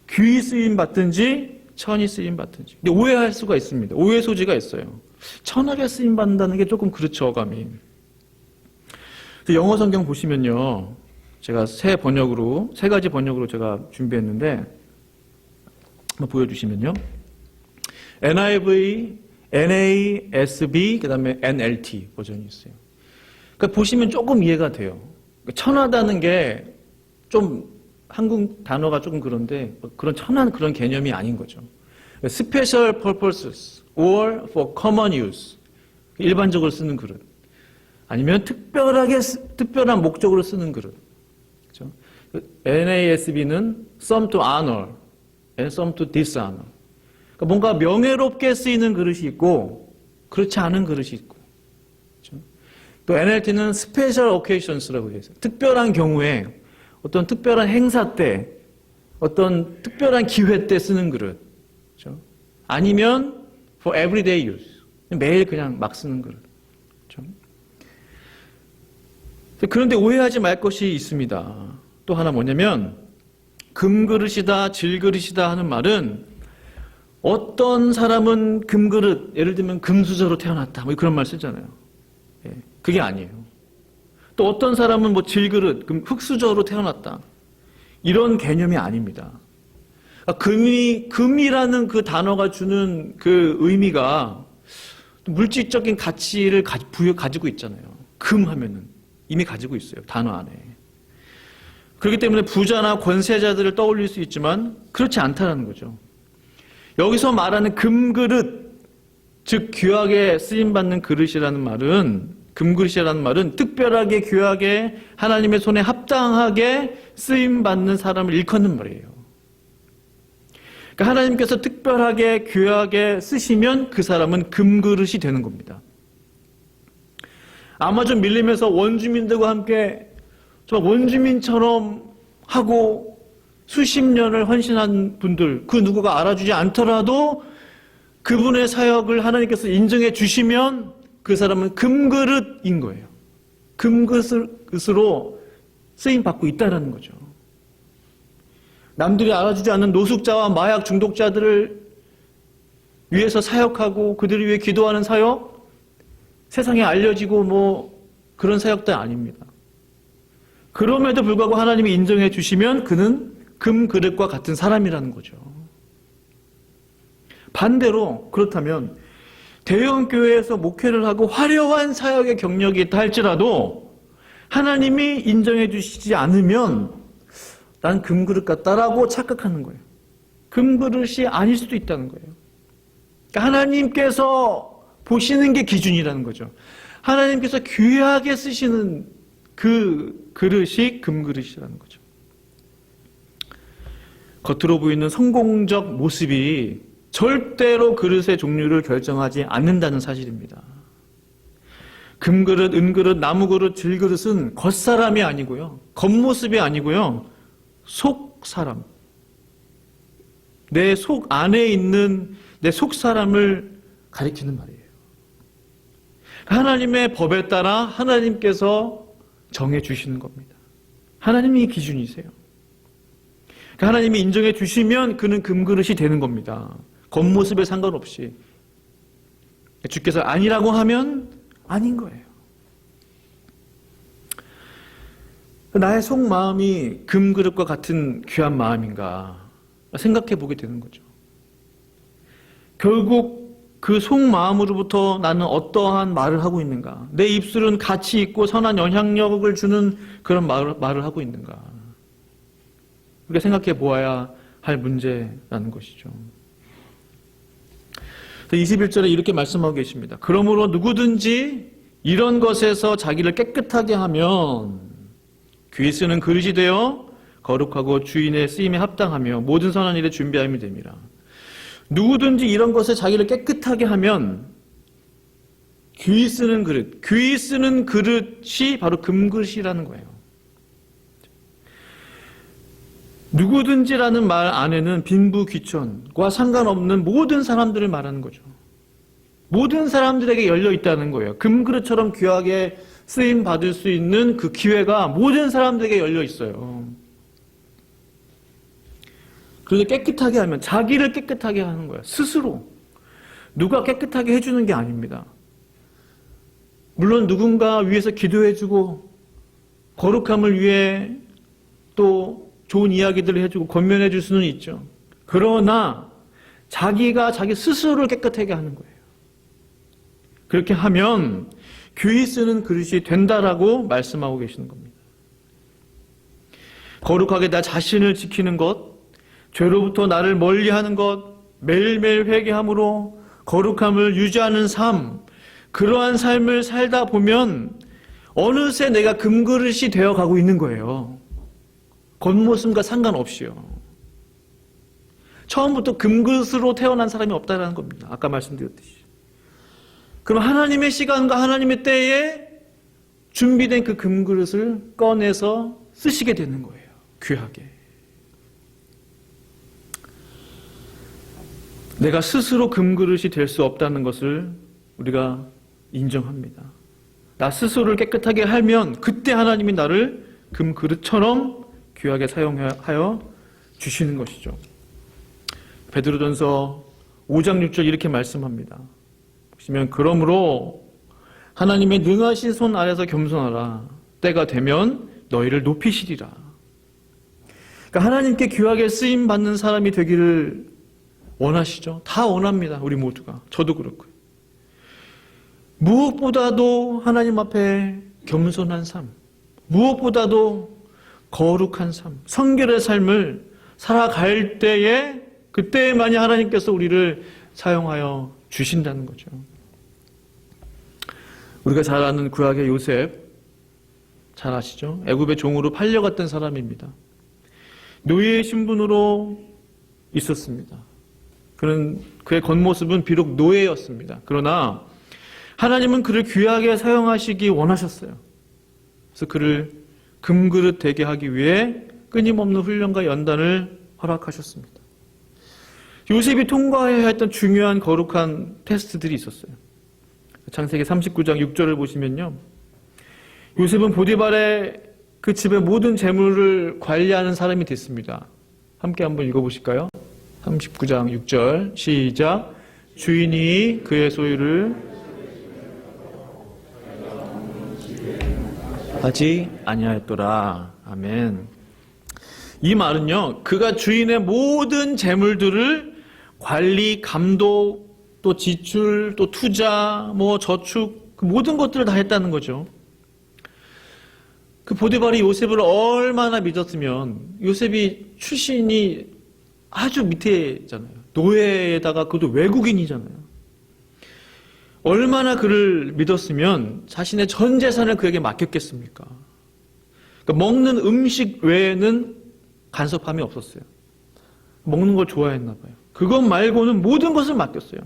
귀히 쓰임 받든지 천히 쓰임 받든지. 근데 오해할 수가 있습니다. 오해 소지가 있어요. 천하게 쓰임 받는다는 게 조금 그렇죠, 어감이. 영어 성경 보시면요, 제가 세 가지 번역으로 제가 준비했는데 한번 보여주시면요, NIV, NASB, 그 다음에 NLT 버전이 있어요. 그러니까 보시면 조금 이해가 돼요. 천하다는 게 좀 한국 단어가 조금 그런데 그런 천한 그런 개념이 아닌 거죠. Special purposes or for common use, 일반적으로 쓰는 그릇, 아니면 특별한 목적으로 쓰는 그릇. 그렇죠? NASB는 some to honor and some to dishonor. 그러니까 뭔가 명예롭게 쓰이는 그릇이 있고 그렇지 않은 그릇이 있고. 그렇죠? 또 NLT는 special occasions라고 되어 있어요. 특별한 경우에, 어떤 특별한 행사 때, 어떤 특별한 기회 때 쓰는 그릇. 그렇죠? 아니면 for everyday use, 매일 그냥 막 쓰는 그릇. 그렇죠? 그런데 오해하지 말 것이 있습니다. 또 하나 뭐냐면, 금그릇이다, 질그릇이다 하는 말은 어떤 사람은 금그릇, 예를 들면 금수저로 태어났다, 뭐 그런 말 쓰잖아요. 예, 그게 아니에요. 또 어떤 사람은 뭐 질그릇, 흙수저로 태어났다, 이런 개념이 아닙니다. 금이라는 그 단어가 주는 그 의미가 물질적인 가치를 가지고 있잖아요. 금 하면은 이미 가지고 있어요, 단어 안에. 그렇기 때문에 부자나 권세자들을 떠올릴 수 있지만 그렇지 않다는 거죠. 여기서 말하는 금그릇, 즉 귀하게 쓰임받는 그릇이라는 말은, 금그릇이라는 말은 특별하게, 귀하게, 하나님의 손에 합당하게 쓰임받는 사람을 일컫는 말이에요. 그러니까 하나님께서 특별하게, 귀하게 쓰시면 그 사람은 금그릇이 되는 겁니다. 아마존 밀림에서 원주민들과 함께 정말 원주민처럼 하고 수십 년을 헌신한 분들, 그 누구가 알아주지 않더라도 그분의 사역을 하나님께서 인정해 주시면 그 사람은 금그릇인 거예요. 금그릇으로 쓰임받고 있다는 거죠. 남들이 알아주지 않는 노숙자와 마약 중독자들을 위해서 사역하고 그들을 위해 기도하는 사역, 세상에 알려지고 뭐 그런 사역도 아닙니다. 그럼에도 불구하고 하나님이 인정해 주시면 그는 금그릇과 같은 사람이라는 거죠. 반대로 그렇다면 대형 교회에서 목회를 하고 화려한 사역의 경력이 있다 할지라도 하나님이 인정해 주시지 않으면 난 금그릇 같다라고 착각하는 거예요. 금그릇이 아닐 수도 있다는 거예요. 그러니까 하나님께서 보시는 게 기준이라는 거죠. 하나님께서 귀하게 쓰시는 그 그릇이 금그릇이라는 거죠. 겉으로 보이는 성공적 모습이 절대로 그릇의 종류를 결정하지 않는다는 사실입니다. 금그릇, 은그릇, 나무그릇, 질그릇은 겉사람이 아니고요, 겉모습이 아니고요, 속사람, 내 속 안에 있는 내 속사람을 가리키는 말이에요. 하나님의 법에 따라 하나님께서 정해 주시는 겁니다. 하나님이 기준이세요. 하나님이 인정해 주시면 그는 금그릇이 되는 겁니다. 겉모습에 상관없이. 주께서 아니라고 하면 아닌 거예요. 나의 속마음이 금그릇과 같은 귀한 마음인가 생각해 보게 되는 거죠. 결국 그 속마음으로부터 나는 어떠한 말을 하고 있는가, 내 입술은 가치 있고 선한 영향력을 주는 그런 말을 하고 있는가, 우리가 생각해 보아야 할 문제라는 것이죠. 21절에 이렇게 말씀하고 계십니다. 그러므로 누구든지 이런 것에서 자기를 깨끗하게 하면 귀히 쓰는 그릇이 되어 거룩하고 주인의 쓰임에 합당하며 모든 선한 일에 준비함이 됩니다. 누구든지 이런 것에 자기를 깨끗하게 하면 귀히 쓰는 그릇, 귀히 쓰는 그릇이 바로 금그릇이라는 거예요. 누구든지라는 말 안에는 빈부귀천과 상관없는 모든 사람들을 말하는 거죠. 모든 사람들에게 열려 있다는 거예요. 금그릇처럼 귀하게 쓰임 받을 수 있는 그 기회가 모든 사람들에게 열려 있어요. 그래서 깨끗하게 하면 자기를 깨끗하게 하는 거예요. 스스로. 누가 깨끗하게 해주는 게 아닙니다. 물론 누군가 위해서 기도해주고 거룩함을 위해 또 좋은 이야기들을 해주고 권면해 줄 수는 있죠. 그러나 자기가 자기 스스로를 깨끗하게 하는 거예요. 그렇게 하면 귀히 쓰는 그릇이 된다라고 말씀하고 계시는 겁니다. 거룩하게 나 자신을 지키는 것, 죄로부터 나를 멀리하는 것, 매일매일 회개함으로 거룩함을 유지하는 삶, 그러한 삶을 살다 보면 어느새 내가 금그릇이 되어가고 있는 거예요. 겉모습과 상관없이요. 처음부터 금그릇으로 태어난 사람이 없다는 겁니다. 아까 말씀드렸듯이. 그럼 하나님의 시간과 하나님의 때에 준비된 그 금그릇을 꺼내서 쓰시게 되는 거예요. 귀하게. 내가 스스로 금그릇이 될 수 없다는 것을 우리가 인정합니다. 나 스스로를 깨끗하게 하면 그때 하나님이 나를 금그릇처럼 귀하게 사용하여 주시는 것이죠. 베드로전서 5장 6절 이렇게 말씀합니다. 보시면 그러므로 하나님의 능하신 손 아래서 겸손하라. 때가 되면 너희를 높이시리라. 그러니까 하나님께 귀하게 쓰임 받는 사람이 되기를 원하시죠? 다 원합니다. 우리 모두가. 저도 그렇고요. 무엇보다도 하나님 앞에 겸손한 삶, 무엇보다도 거룩한 삶, 성결의 삶을 살아갈 때에 그때만이 하나님께서 우리를 사용하여 주신다는 거죠. 우리가 잘 아는 구약의 요셉 잘 아시죠? 애굽의 종으로 팔려갔던 사람입니다. 노예의 신분으로 있었습니다. 그의 겉모습은 비록 노예였습니다. 그러나 하나님은 그를 귀하게 사용하시기 원하셨어요. 그래서 그를 금그릇 되게 하기 위해 끊임없는 훈련과 연단을 허락하셨습니다. 요셉이 통과해야 했던 중요한 거룩한 테스트들이 있었어요. 창세기 39장 6절을 보시면요. 요셉은 보디발의 그 집의 모든 재물을 관리하는 사람이 됐습니다. 함께 한번 읽어보실까요? 39장 6절 시작. 주인이 그의 소유를 하지 아니하였더라. 아멘. 이 말은요, 그가 주인의 모든 재물들을 관리, 감독, 또 지출, 또 투자, 저축, 그 모든 것들을 다 했다는 거죠. 그 보디발이 요셉을 얼마나 믿었으면, 요셉이 출신이 아주 밑에잖아요. 노예에다가 그것도 외국인이잖아요. 얼마나 그를 믿었으면 자신의 전 재산을 그에게 맡겼겠습니까? 그러니까 먹는 음식 외에는 간섭함이 없었어요. 먹는 걸 좋아했나 봐요. 그것 말고는 모든 것을 맡겼어요.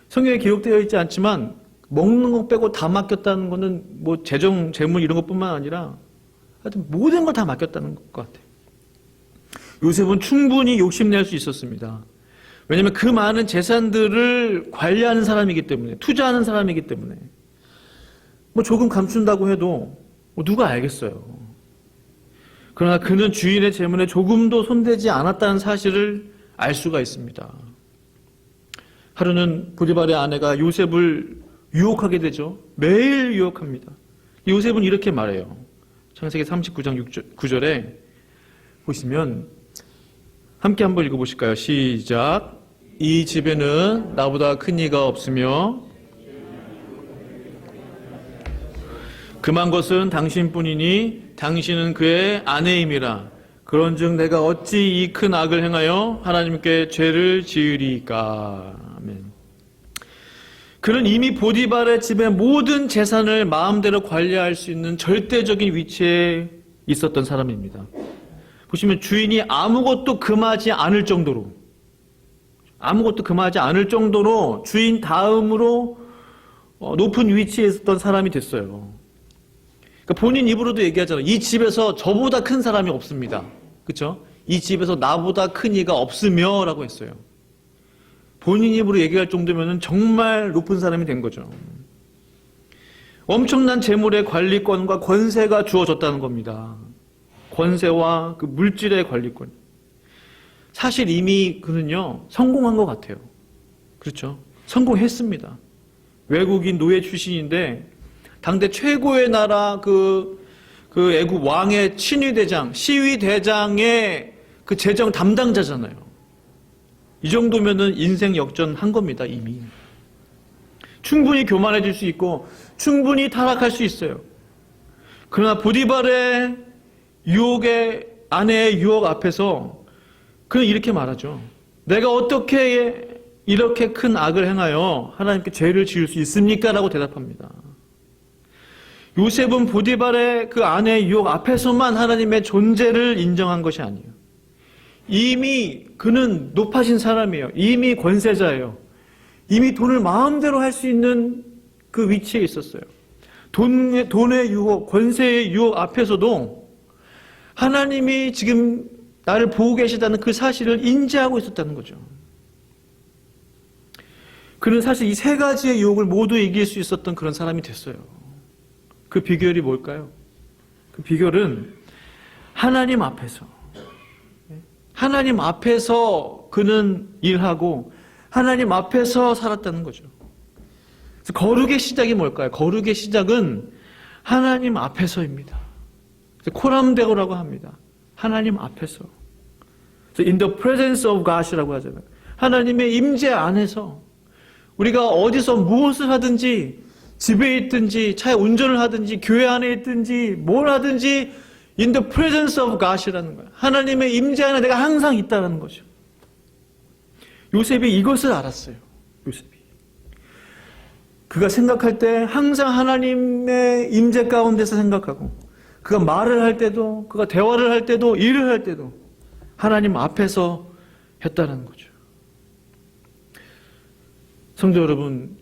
성경에 기록되어 있지 않지만 먹는 것 빼고 다 맡겼다는 것은 재정, 재물 이런 것뿐만 아니라 하여튼 모든 걸 다 맡겼다는 것 같아요. 요셉은 충분히 욕심낼 수 있었습니다. 왜냐하면 그 많은 재산들을 관리하는 사람이기 때문에, 투자하는 사람이기 때문에 조금 감춘다고 해도 누가 알겠어요. 그러나 그는 주인의 재물에 조금도 손대지 않았다는 사실을 알 수가 있습니다. 하루는 보디발의 아내가 요셉을 유혹하게 되죠. 매일 유혹합니다. 요셉은 이렇게 말해요. 창세기 39장 9절에 보시면 함께 한번 읽어보실까요? 시작. 이 집에는 나보다 큰 이가 없으며 금한 것은 당신뿐이니 당신은 그의 아내임이라. 그런즉 내가 어찌 이 큰 악을 행하여 하나님께 죄를 지으리까. 아멘. 그는 이미 보디발의 집의 모든 재산을 마음대로 관리할 수 있는 절대적인 위치에 있었던 사람입니다. 보시면 주인이 아무것도 금하지 않을 정도로 주인 다음으로 높은 위치에 있었던 사람이 됐어요. 그러니까 본인 입으로도 얘기하잖아요. 이 집에서 저보다 큰 사람이 없습니다. 그렇죠? 이 집에서 나보다 큰 이가 없으며 라고 했어요. 본인 입으로 얘기할 정도면 정말 높은 사람이 된 거죠. 엄청난 재물의 관리권과 권세가 주어졌다는 겁니다. 권세와 그 물질의 관리권. 사실 이미 그는요, 성공한 것 같아요. 그렇죠? 성공했습니다. 외국인 노예 출신인데, 당대 최고의 나라 그 애국 왕의 친위대장, 시위대장의 그 재정 담당자잖아요. 이 정도면은 인생 역전한 겁니다, 이미. 충분히 교만해질 수 있고, 충분히 타락할 수 있어요. 그러나 보디발의 유혹의, 아내의 유혹 앞에서 그는 이렇게 말하죠. 내가 어떻게 이렇게 큰 악을 행하여 하나님께 죄를 지을 수 있습니까? 라고 대답합니다. 요셉은 보디발의 그 아내의 유혹 앞에서만 하나님의 존재를 인정한 것이 아니에요. 이미 그는 높아진 사람이에요. 이미 권세자예요. 이미 돈을 마음대로 할 수 있는 그 위치에 있었어요. 돈의 유혹, 권세의 유혹 앞에서도 하나님이 지금 나를 보고 계시다는 그 사실을 인지하고 있었다는 거죠. 그는 사실 이 세 가지의 유혹을 모두 이길 수 있었던 그런 사람이 됐어요. 그 비결이 뭘까요? 그 비결은 하나님 앞에서 그는 일하고 하나님 앞에서 살았다는 거죠. 그래서 거룩의 시작이 뭘까요? 거룩의 시작은 하나님 앞에서입니다. 코람데오라고 합니다. 하나님 앞에서. In the presence of God이라고 하잖아요. 하나님의 임재 안에서 우리가 어디서 무엇을 하든지, 집에 있든지 차에 운전을 하든지 교회 안에 있든지 뭘 하든지 in the presence of God이라는 거예요. 하나님의 임재 안에 내가 항상 있다는 거죠. 요셉이 이것을 알았어요. 요셉이. 그가 생각할 때 항상 하나님의 임재 가운데서 생각하고, 그가 말을 할 때도, 그가 대화를 할 때도, 일을 할 때도 하나님 앞에서 했다는 거죠. 성도 여러분,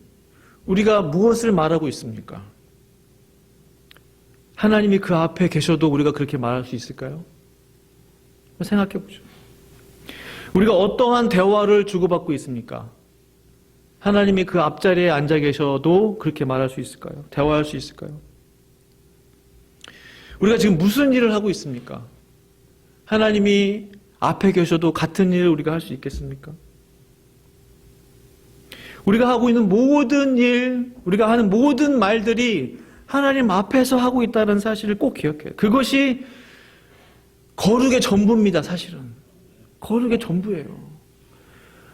우리가 무엇을 말하고 있습니까? 하나님이 그 앞에 계셔도 우리가 그렇게 말할 수 있을까요? 생각해 보죠. 우리가 어떠한 대화를 주고받고 있습니까? 하나님이 그 앞자리에 앉아 계셔도 그렇게 말할 수 있을까요? 대화할 수 있을까요? 우리가 지금 무슨 일을 하고 있습니까? 하나님이 앞에 계셔도 같은 일을 우리가 할 수 있겠습니까? 우리가 하고 있는 모든 일, 우리가 하는 모든 말들이 하나님 앞에서 하고 있다는 사실을 꼭 기억해요. 그것이 거룩의 전부입니다, 사실은. 거룩의 전부예요.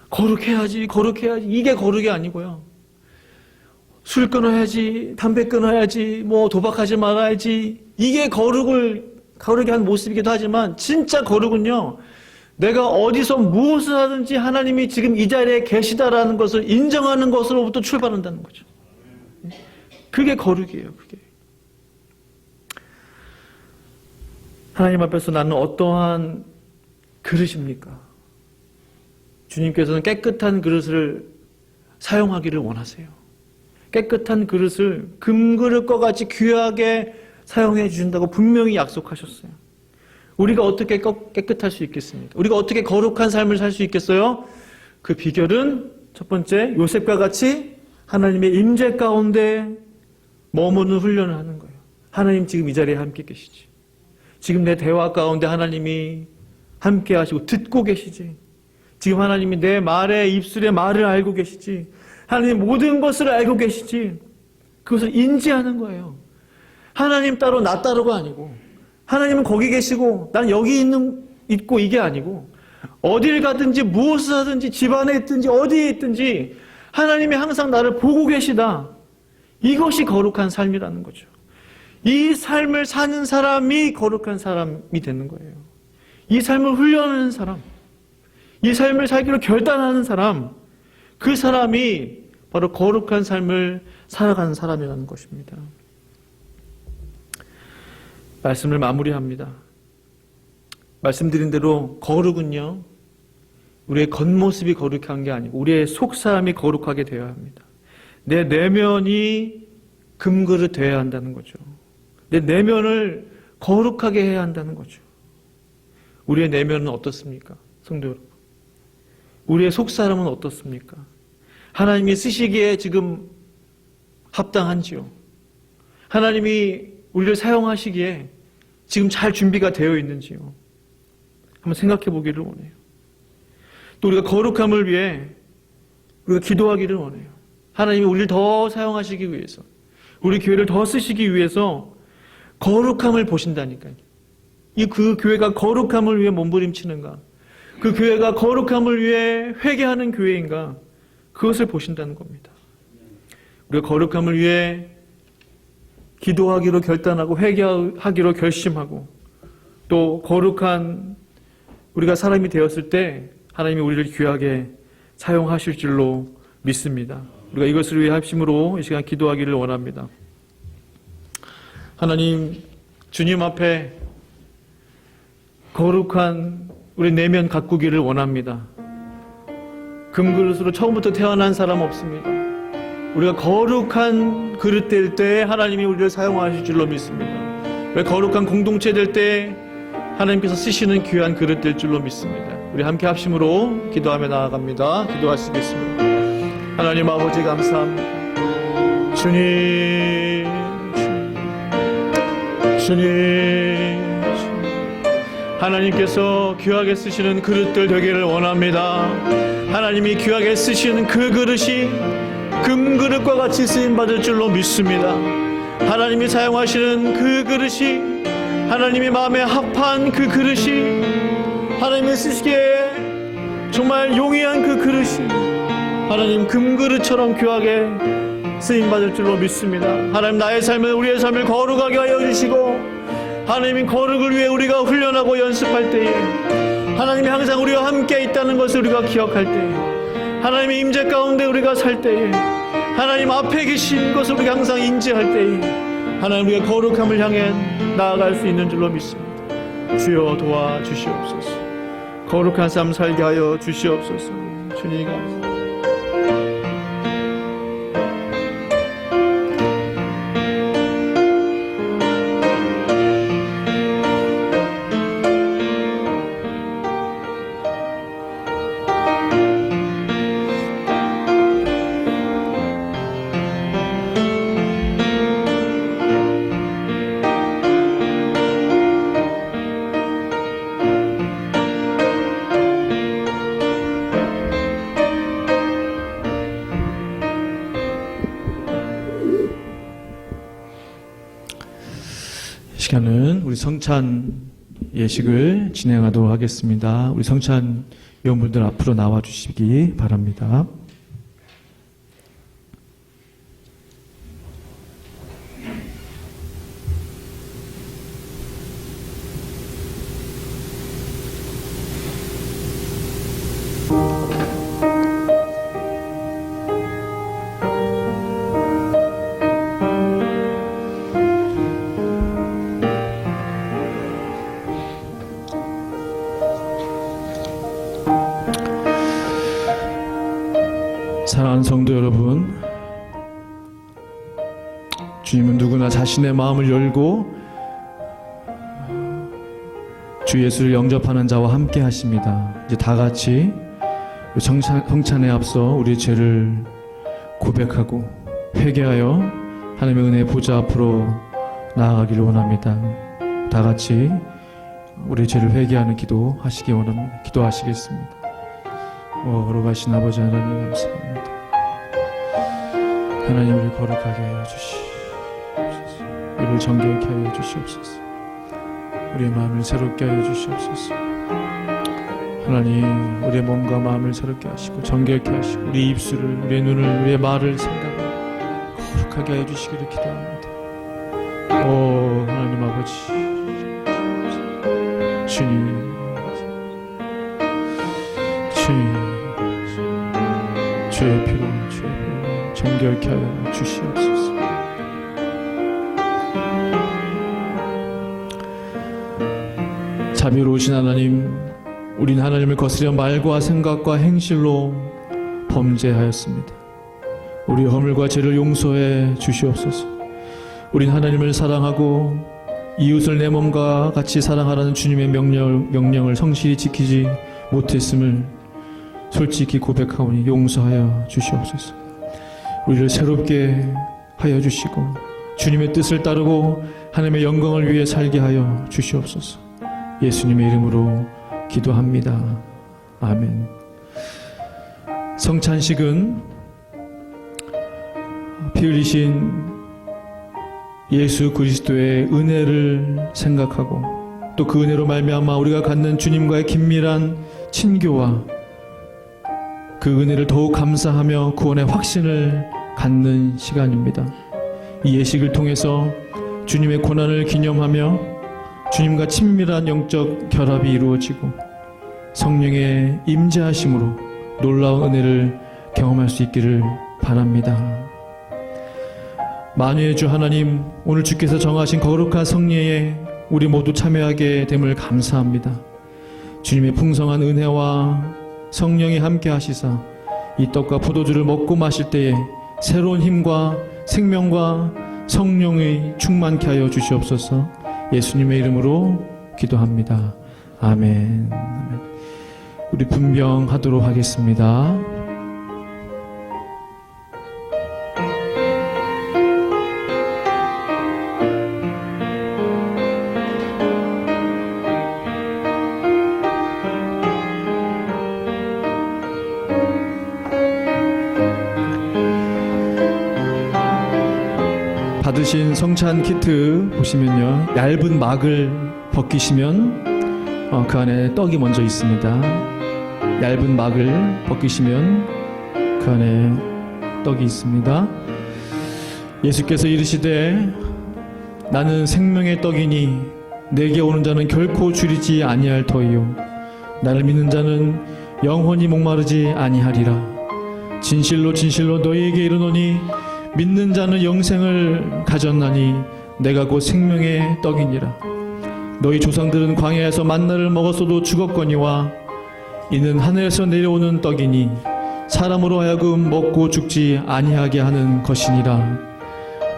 거룩해야지, 거룩해야지. 이게 거룩이 아니고요. 술 끊어야지, 담배 끊어야지, 뭐 도박하지 말아야지. 이게 거룩이 한 모습이기도 하지만 진짜 거룩은요, 내가 어디서 무엇을 하든지 하나님이 지금 이 자리에 계시다라는 것을 인정하는 것으로부터 출발한다는 거죠. 그게 거룩이에요, 그게. 하나님 앞에서 나는 어떠한 그릇입니까? 주님께서는 깨끗한 그릇을 사용하기를 원하세요. 깨끗한 그릇을 금그릇과 같이 귀하게 사용해 주신다고 분명히 약속하셨어요. 우리가 어떻게 깨끗할 수 있겠습니까? 우리가 어떻게 거룩한 삶을 살 수 있겠어요? 그 비결은 첫 번째, 요셉과 같이 하나님의 임재 가운데 머무는 훈련을 하는 거예요. 하나님 지금 이 자리에 함께 계시지. 지금 내 대화 가운데 하나님이 함께 하시고 듣고 계시지. 지금 하나님이 내 말에 입술의 말을 알고 계시지. 하나님 모든 것을 알고 계시지. 그것을 인지하는 거예요. 하나님 따로 나 따로가 아니고, 하나님은 거기 계시고 난 여기 있고 이게 아니고, 어딜 가든지 무엇을 하든지 집안에 있든지 어디에 있든지 하나님이 항상 나를 보고 계시다. 이것이 거룩한 삶이라는 거죠. 이 삶을 사는 사람이 거룩한 사람이 되는 거예요. 이 삶을 훈련하는 사람, 이 삶을 살기로 결단하는 사람, 그 사람이 바로 거룩한 삶을 살아가는 사람이라는 것입니다. 말씀을 마무리합니다. 말씀드린 대로 거룩은요, 우리의 겉모습이 거룩한 게 아니고 우리의 속사람이 거룩하게 되어야 합니다. 내 내면이 금그릇 되어야 한다는 거죠. 내 내면을 거룩하게 해야 한다는 거죠. 우리의 내면은 어떻습니까? 성도 여러분, 우리의 속사람은 어떻습니까? 하나님이 쓰시기에 지금 합당한지요? 하나님이 우리를 사용하시기에 지금 잘 준비가 되어 있는지요? 한번 생각해 보기를 원해요. 또 우리가 거룩함을 위해 우리가 기도하기를 원해요. 하나님이 우리를 더 사용하시기 위해서, 우리 교회를 더 쓰시기 위해서 거룩함을 보신다니까요. 그 교회가 거룩함을 위해 몸부림치는가, 그 교회가 거룩함을 위해 회개하는 교회인가, 그것을 보신다는 겁니다. 우리가 거룩함을 위해 기도하기로 결단하고 회개하기로 결심하고 또 거룩한 우리가 사람이 되었을 때 하나님이 우리를 귀하게 사용하실 줄로 믿습니다. 우리가 이것을 위해 합심으로 이 시간 기도하기를 원합니다. 하나님, 주님 앞에 거룩한 우리 내면 가꾸기를 원합니다. 금그릇으로 처음부터 태어난 사람 없습니다. 우리가 거룩한 그릇 될 때 하나님이 우리를 사용하실 줄로 믿습니다. 우리가 거룩한 공동체 될 때 하나님께서 쓰시는 귀한 그릇 될 줄로 믿습니다. 우리 함께 합심으로 기도하며 나아갑니다. 기도하시겠습니다. 하나님 아버지 감사합니다. 주님, 하나님께서 귀하게 쓰시는 그릇들 되기를 원합니다. 하나님이 귀하게 쓰시는 그 그릇이 금그릇과 같이 쓰임받을 줄로 믿습니다. 하나님이 사용하시는 그 그릇이, 하나님의 마음에 합한 그 그릇이, 하나님이 쓰시기에 정말 용이한 그 그릇이 하나님 금그릇처럼 귀하게 쓰임받을 줄로 믿습니다. 하나님, 나의 삶을, 우리의 삶을 거룩하게 하여 주시고, 하나님이 거룩을 위해 우리가 훈련하고 연습할 때에 하나님이 항상 우리와 함께 있다는 것을 우리가 기억할 때에, 하나님의 임재 가운데 우리가 살 때에, 하나님 앞에 계신 것을 우리가 항상 인지할 때에 하나님, 우리가 거룩함을 향해 나아갈 수 있는 줄로 믿습니다. 주여 도와주시옵소서. 거룩한 삶 살게 하여 주시옵소서. 주님 감사합니다. 시간은 우리 성찬 예식을 진행하도록 하겠습니다. 우리 성찬 위원분들 앞으로 나와 주시기 바랍니다. 사랑하는 성도 여러분, 주님은 누구나 자신의 마음을 열고 주 예수를 영접하는 자와 함께 하십니다. 이제 다 같이 성찬에 앞서 우리의 죄를 고백하고 회개하여 하나님의 은혜의 보좌 앞으로 나아가기를 원합니다. 다 같이 우리의 죄를 회개하는 기도 하시기 원합니다. 기도하시겠습니다. 거룩하신 아버지 하나님 감사합니다. 하나님, 우리를 거룩하게 하여 주시옵소서. 우리를 정결케 하여 주시옵소서. 우리의 마음을 새롭게 하여 주시옵소서. 하나님, 우리의 몸과 마음을 새롭게 하시고 정결케 하시고 우리 입술을, 우리의 눈을, 우리의 말을, 생각을 거룩하게 하여 주시기를 기도합니다. 하나님 아버지, 주님, 주의 피로 정결케 하여 주시옵소서. 자비로우신 하나님, 우린 하나님을 거스려 말과 생각과 행실로 범죄하였습니다. 우리의 허물과 죄를 용서해 주시옵소서. 우린 하나님을 사랑하고 이웃을 내 몸과 같이 사랑하라는 주님의 명령을 성실히 지키지 못했음을 솔직히 고백하오니 용서하여 주시옵소서. 우리를 새롭게 하여 주시고 주님의 뜻을 따르고 하나님의 영광을 위해 살게 하여 주시옵소서. 예수님의 이름으로 기도합니다. 아멘. 성찬식은 피 흘리신 예수 그리스도의 은혜를 생각하고 또 그 은혜로 말미암아 우리가 갖는 주님과의 긴밀한 친교와 그 은혜를 더욱 감사하며 구원의 확신을 갖는 시간입니다. 이 예식을 통해서 주님의 고난을 기념하며 주님과 친밀한 영적 결합이 이루어지고 성령의 임재하심으로 놀라운 은혜를 경험할 수 있기를 바랍니다. 만유의 주 하나님, 오늘 주께서 정하신 거룩한 성례에 우리 모두 참여하게 됨을 감사합니다. 주님의 풍성한 은혜와 성령이 함께 하시사 이 떡과 포도주를 먹고 마실 때에 새로운 힘과 생명과 성령의 충만케 하여 주시옵소서. 예수님의 이름으로 기도합니다. 아멘. 우리 분병하도록 하겠습니다. 받으신 성찬 키트 보시면요, 얇은 막을 벗기시면 그 안에 떡이 먼저 있습니다. 얇은 막을 벗기시면 그 안에 떡이 있습니다. 예수께서 이르시되 나는 생명의 떡이니 내게 오는 자는 결코 줄이지 아니할 터이요 나를 믿는 자는 영원히 목마르지 아니하리라. 진실로 진실로 너희에게 이르노니 믿는 자는 영생을 가졌나니 내가 곧 생명의 떡이니라. 너희 조상들은 광야에서 만나를 먹었어도 죽었거니와 이는 하늘에서 내려오는 떡이니 사람으로 하여금 먹고 죽지 아니하게 하는 것이니라.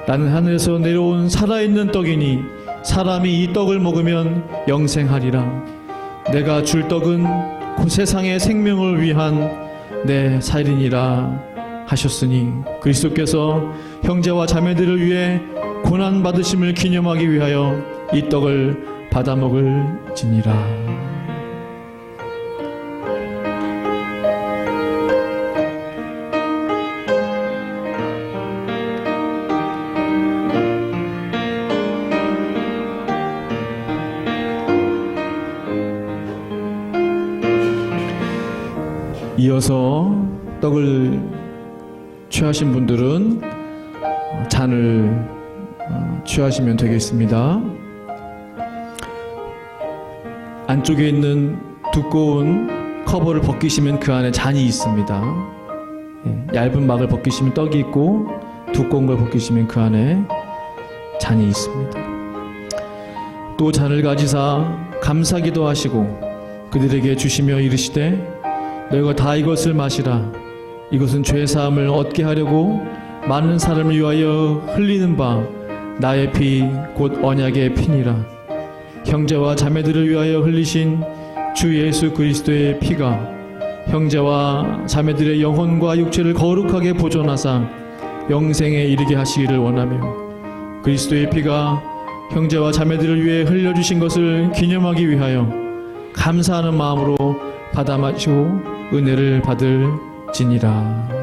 나는 하늘에서 내려온 살아있는 떡이니 사람이 이 떡을 먹으면 영생하리라. 내가 줄 떡은 그 세상의 생명을 위한 내 살이니라 하셨으니 그리스도께서 형제와 자매들을 위해 고난 받으심을 기념하기 위하여 이 떡을 받아 먹을지니라. 이어서 떡을 취하신 분들은 잔을 취하시면 되겠습니다. 안쪽에 있는 두꺼운 커버를 벗기시면 그 안에 잔이 있습니다. 얇은 막을 벗기시면 떡이 있고 두꺼운 걸 벗기시면 그 안에 잔이 있습니다. 또 잔을 가지사 감사기도 하시고 그들에게 주시며 이르시되 너희가 다 이것을 마시라. 이것은 죄사함을 얻게 하려고 많은 사람을 위하여 흘리는 바 나의 피 곧 언약의 피니라. 형제와 자매들을 위하여 흘리신 주 예수 그리스도의 피가 형제와 자매들의 영혼과 육체를 거룩하게 보존하사 영생에 이르게 하시기를 원하며 그리스도의 피가 형제와 자매들을 위해 흘려주신 것을 기념하기 위하여 감사하는 마음으로 받아 마시고 은혜를 받을지니라.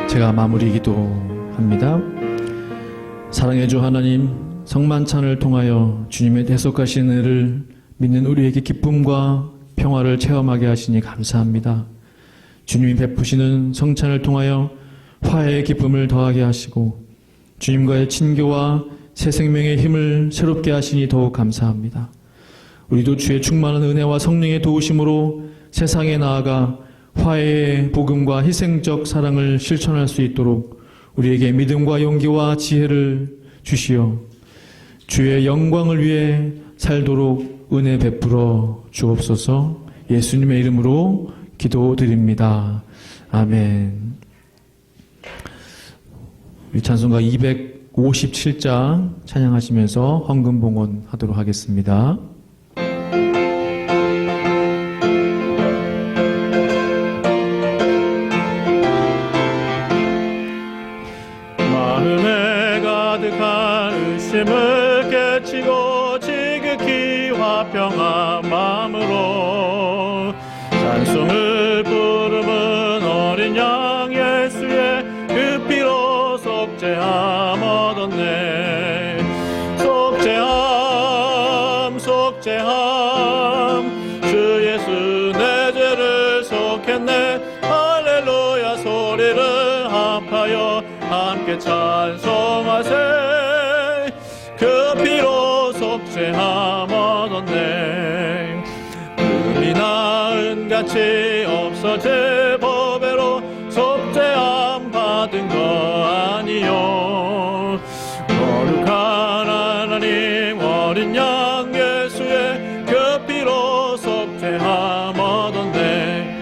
제가 마무리 기도합니다. 사랑의 주 하나님, 성만찬을 통하여 주님의 대속하신 은혜를 믿는 우리에게 기쁨과 평화를 체험하게 하시니 감사합니다. 주님이 베푸시는 성찬을 통하여 화해의 기쁨을 더하게 하시고 주님과의 친교와 새 생명의 힘을 새롭게 하시니 더욱 감사합니다. 우리도 주의 충만한 은혜와 성령의 도우심으로 세상에 나아가 화해의 복음과 희생적 사랑을 실천할 수 있도록 우리에게 믿음과 용기와 지혜를 주시어 주의 영광을 위해 살도록 은혜 베풀어 주옵소서. 예수님의 이름으로 기도드립니다. 아멘. 우리 찬송가 257장 찬양하시면서 헌금봉헌 하도록 하겠습니다. 마음에 가득한 의심을 깨치고 지극히 화평한 마음으로 찬송을 부르는 어린 양 예수의 그 피로 속죄함 얻었네. 속죄함 주 예수 내 죄를 속했네. 할렐루야 소리를 합하여 함께 찬송하세. 그 피로 속죄함 얻었네. 금이나 은같이 없어질 법외로 속죄함 받은 거 아니요. 거룩한 하나님 어린 양 예수의 그 피로 속죄함 얻었네.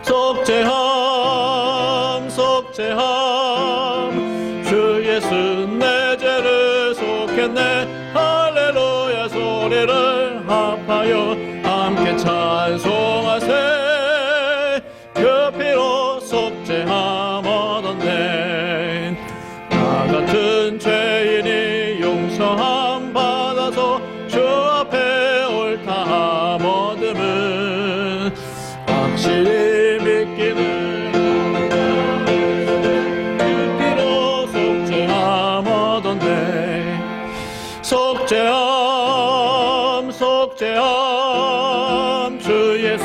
속죄함 주 예수 내 죄를 속했네. 할렐루야 소리를 합하여 함께 찬송하세. 그 피로 속죄함 얻었네. 나 같은 죄인이 용서함 받아서 주 앞에 옳다함 얻음은 확실히 믿기는 속죄함 주 예수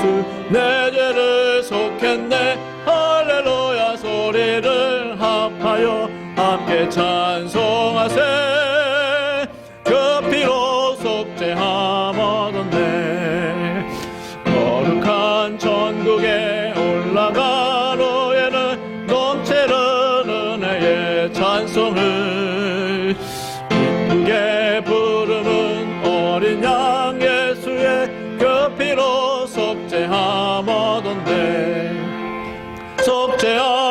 내 죄를 속했네. 할렐루야 소리를 합하여 함께 찬송하세. 그 피로 속죄함 얻었네. 거룩한 천국에 올라간 후에는 넘치는 은혜의 찬송을 기쁘게 부르는 어린 양 예수의 그 피로 속죄함 얻었네. 속죄함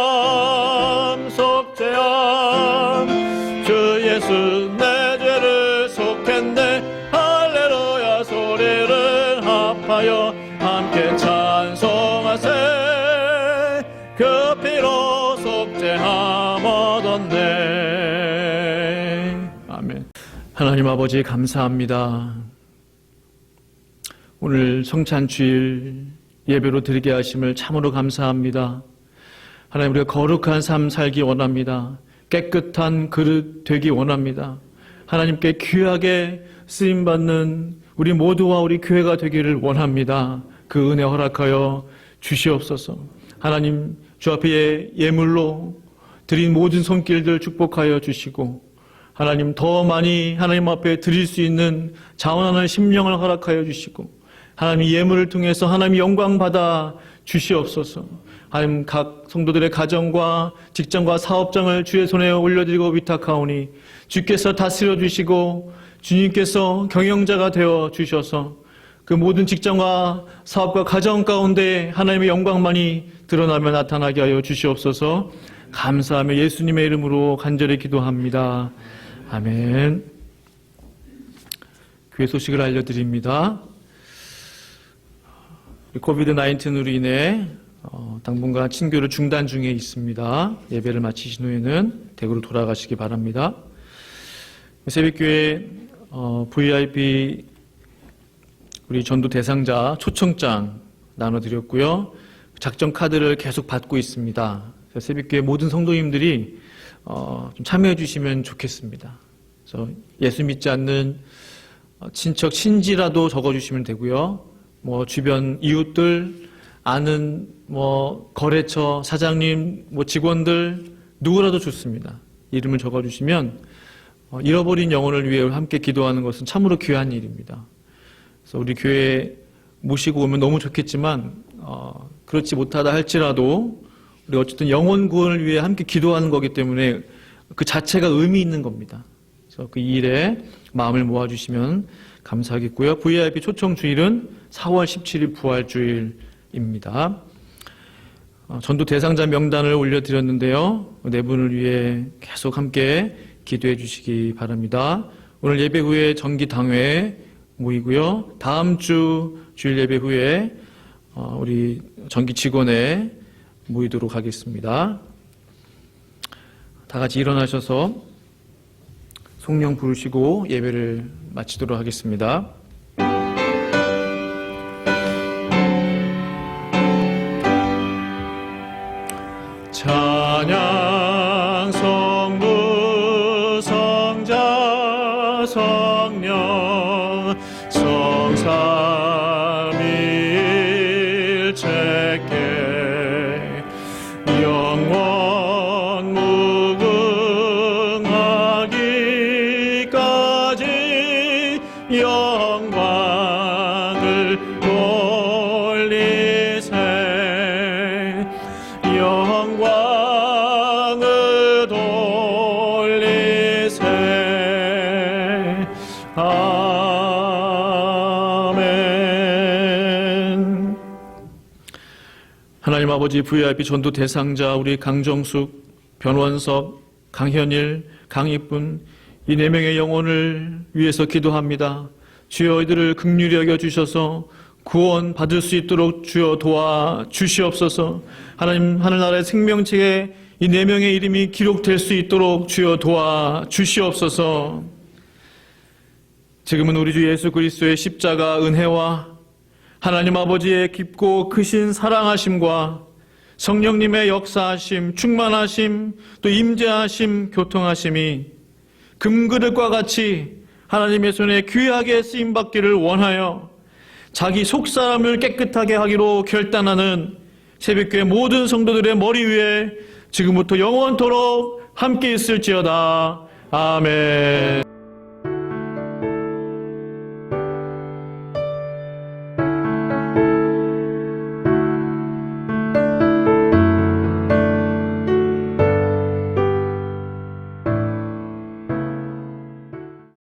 주 예수 내 죄를 속했네. 할렐루야 소리를 합하여 함께 찬송하세. 그 피로 속죄함 얻었네. 아멘. 하나님 아버지 감사합니다. 오늘 성찬주일 예배로 드리게 하심을 참으로 감사합니다. 하나님 우리가 거룩한 삶 살기 원합니다. 깨끗한 그릇 되기 원합니다. 하나님께 귀하게 쓰임받는 우리 모두와 우리 교회가 되기를 원합니다. 그 은혜 허락하여 주시옵소서. 하나님 주 앞에 예물로 드린 모든 손길들 축복하여 주시고 하나님 더 많이 하나님 앞에 드릴 수 있는 자원하는 심령을 허락하여 주시고 하나님 예물을 통해서 하나님 영광 받아 주시옵소서. 하나님 각 성도들의 가정과 직장과 사업장을 주의 손에 올려드리고 위탁하오니 주께서 다스려 주시고 주님께서 경영자가 되어 주셔서 그 모든 직장과 사업과 가정 가운데 하나님의 영광만이 드러나며 나타나게 하여 주시옵소서. 감사하며 예수님의 이름으로 간절히 기도합니다. 아멘. 교회 소식을 알려드립니다. 코비드-19으로 인해 당분간 친교를 중단 중에 있습니다. 예배를 마치신 후에는 댁으로 돌아가시기 바랍니다. 새벽교회 VIP 우리 전도 대상자 초청장 나눠드렸고요. 작전 카드를 계속 받고 있습니다. 새벽교회 모든 성도님들이 좀 참여해 주시면 좋겠습니다. 그래서 예수 믿지 않는 친척 친지라도 적어주시면 되고요. 뭐 주변 이웃들, 아는 뭐 거래처 사장님, 뭐 직원들 누구라도 좋습니다. 이름을 적어주시면 잃어버린 영혼을 위해 함께 기도하는 것은 참으로 귀한 일입니다. 그래서 우리 교회 모시고 오면 너무 좋겠지만 그렇지 못하다 할지라도 우리 어쨌든 영혼 구원을 위해 함께 기도하는 거기 때문에 그 자체가 의미 있는 겁니다. 그래서 그 일에 마음을 모아주시면 감사하겠고요. VIP 초청 주일은 4월 17일 부활주일입니다. 전도 대상자 명단을 올려드렸는데요. 네 분을 위해 계속 함께 기도해 주시기 바랍니다. 오늘 예배 후에 정기 당회 모이고요. 다음 주 주일 예배 후에 우리 정기 직원회 모이도록 하겠습니다. 다 같이 일어나셔서 성령 부르시고 예배를 마치도록 하겠습니다. 찬양 성부 성자 성령 성삼일체께 영원 무궁하기까지 영광을 돌리세 영광을 돌리세 아멘. 하나님 아버지 VIP 전도 대상자 우리 강정숙, 변원섭, 강현일, 강익분 이 4명의 영혼을 위해서 기도합니다. 주여 이들을 긍휼히 여겨 주셔서 구원 받을 수 있도록 주여 도와 주시옵소서. 하나님 하늘나라의 생명책에 이 4명의 이름이 기록될 수 있도록 주여 도와 주시옵소서. 지금은 우리 주 예수 그리스도의 십자가 은혜와 하나님 아버지의 깊고 크신 사랑하심과 성령님의 역사하심, 충만하심, 또 임재하심, 교통하심이 금그릇과 같이 하나님의 손에 귀하게 쓰임받기를 원하여 자기 속사람을 깨끗하게 하기로 결단하는 새벽교회 모든 성도들의 머리 위에 지금부터 영원토록 함께 있을지어다. 아멘.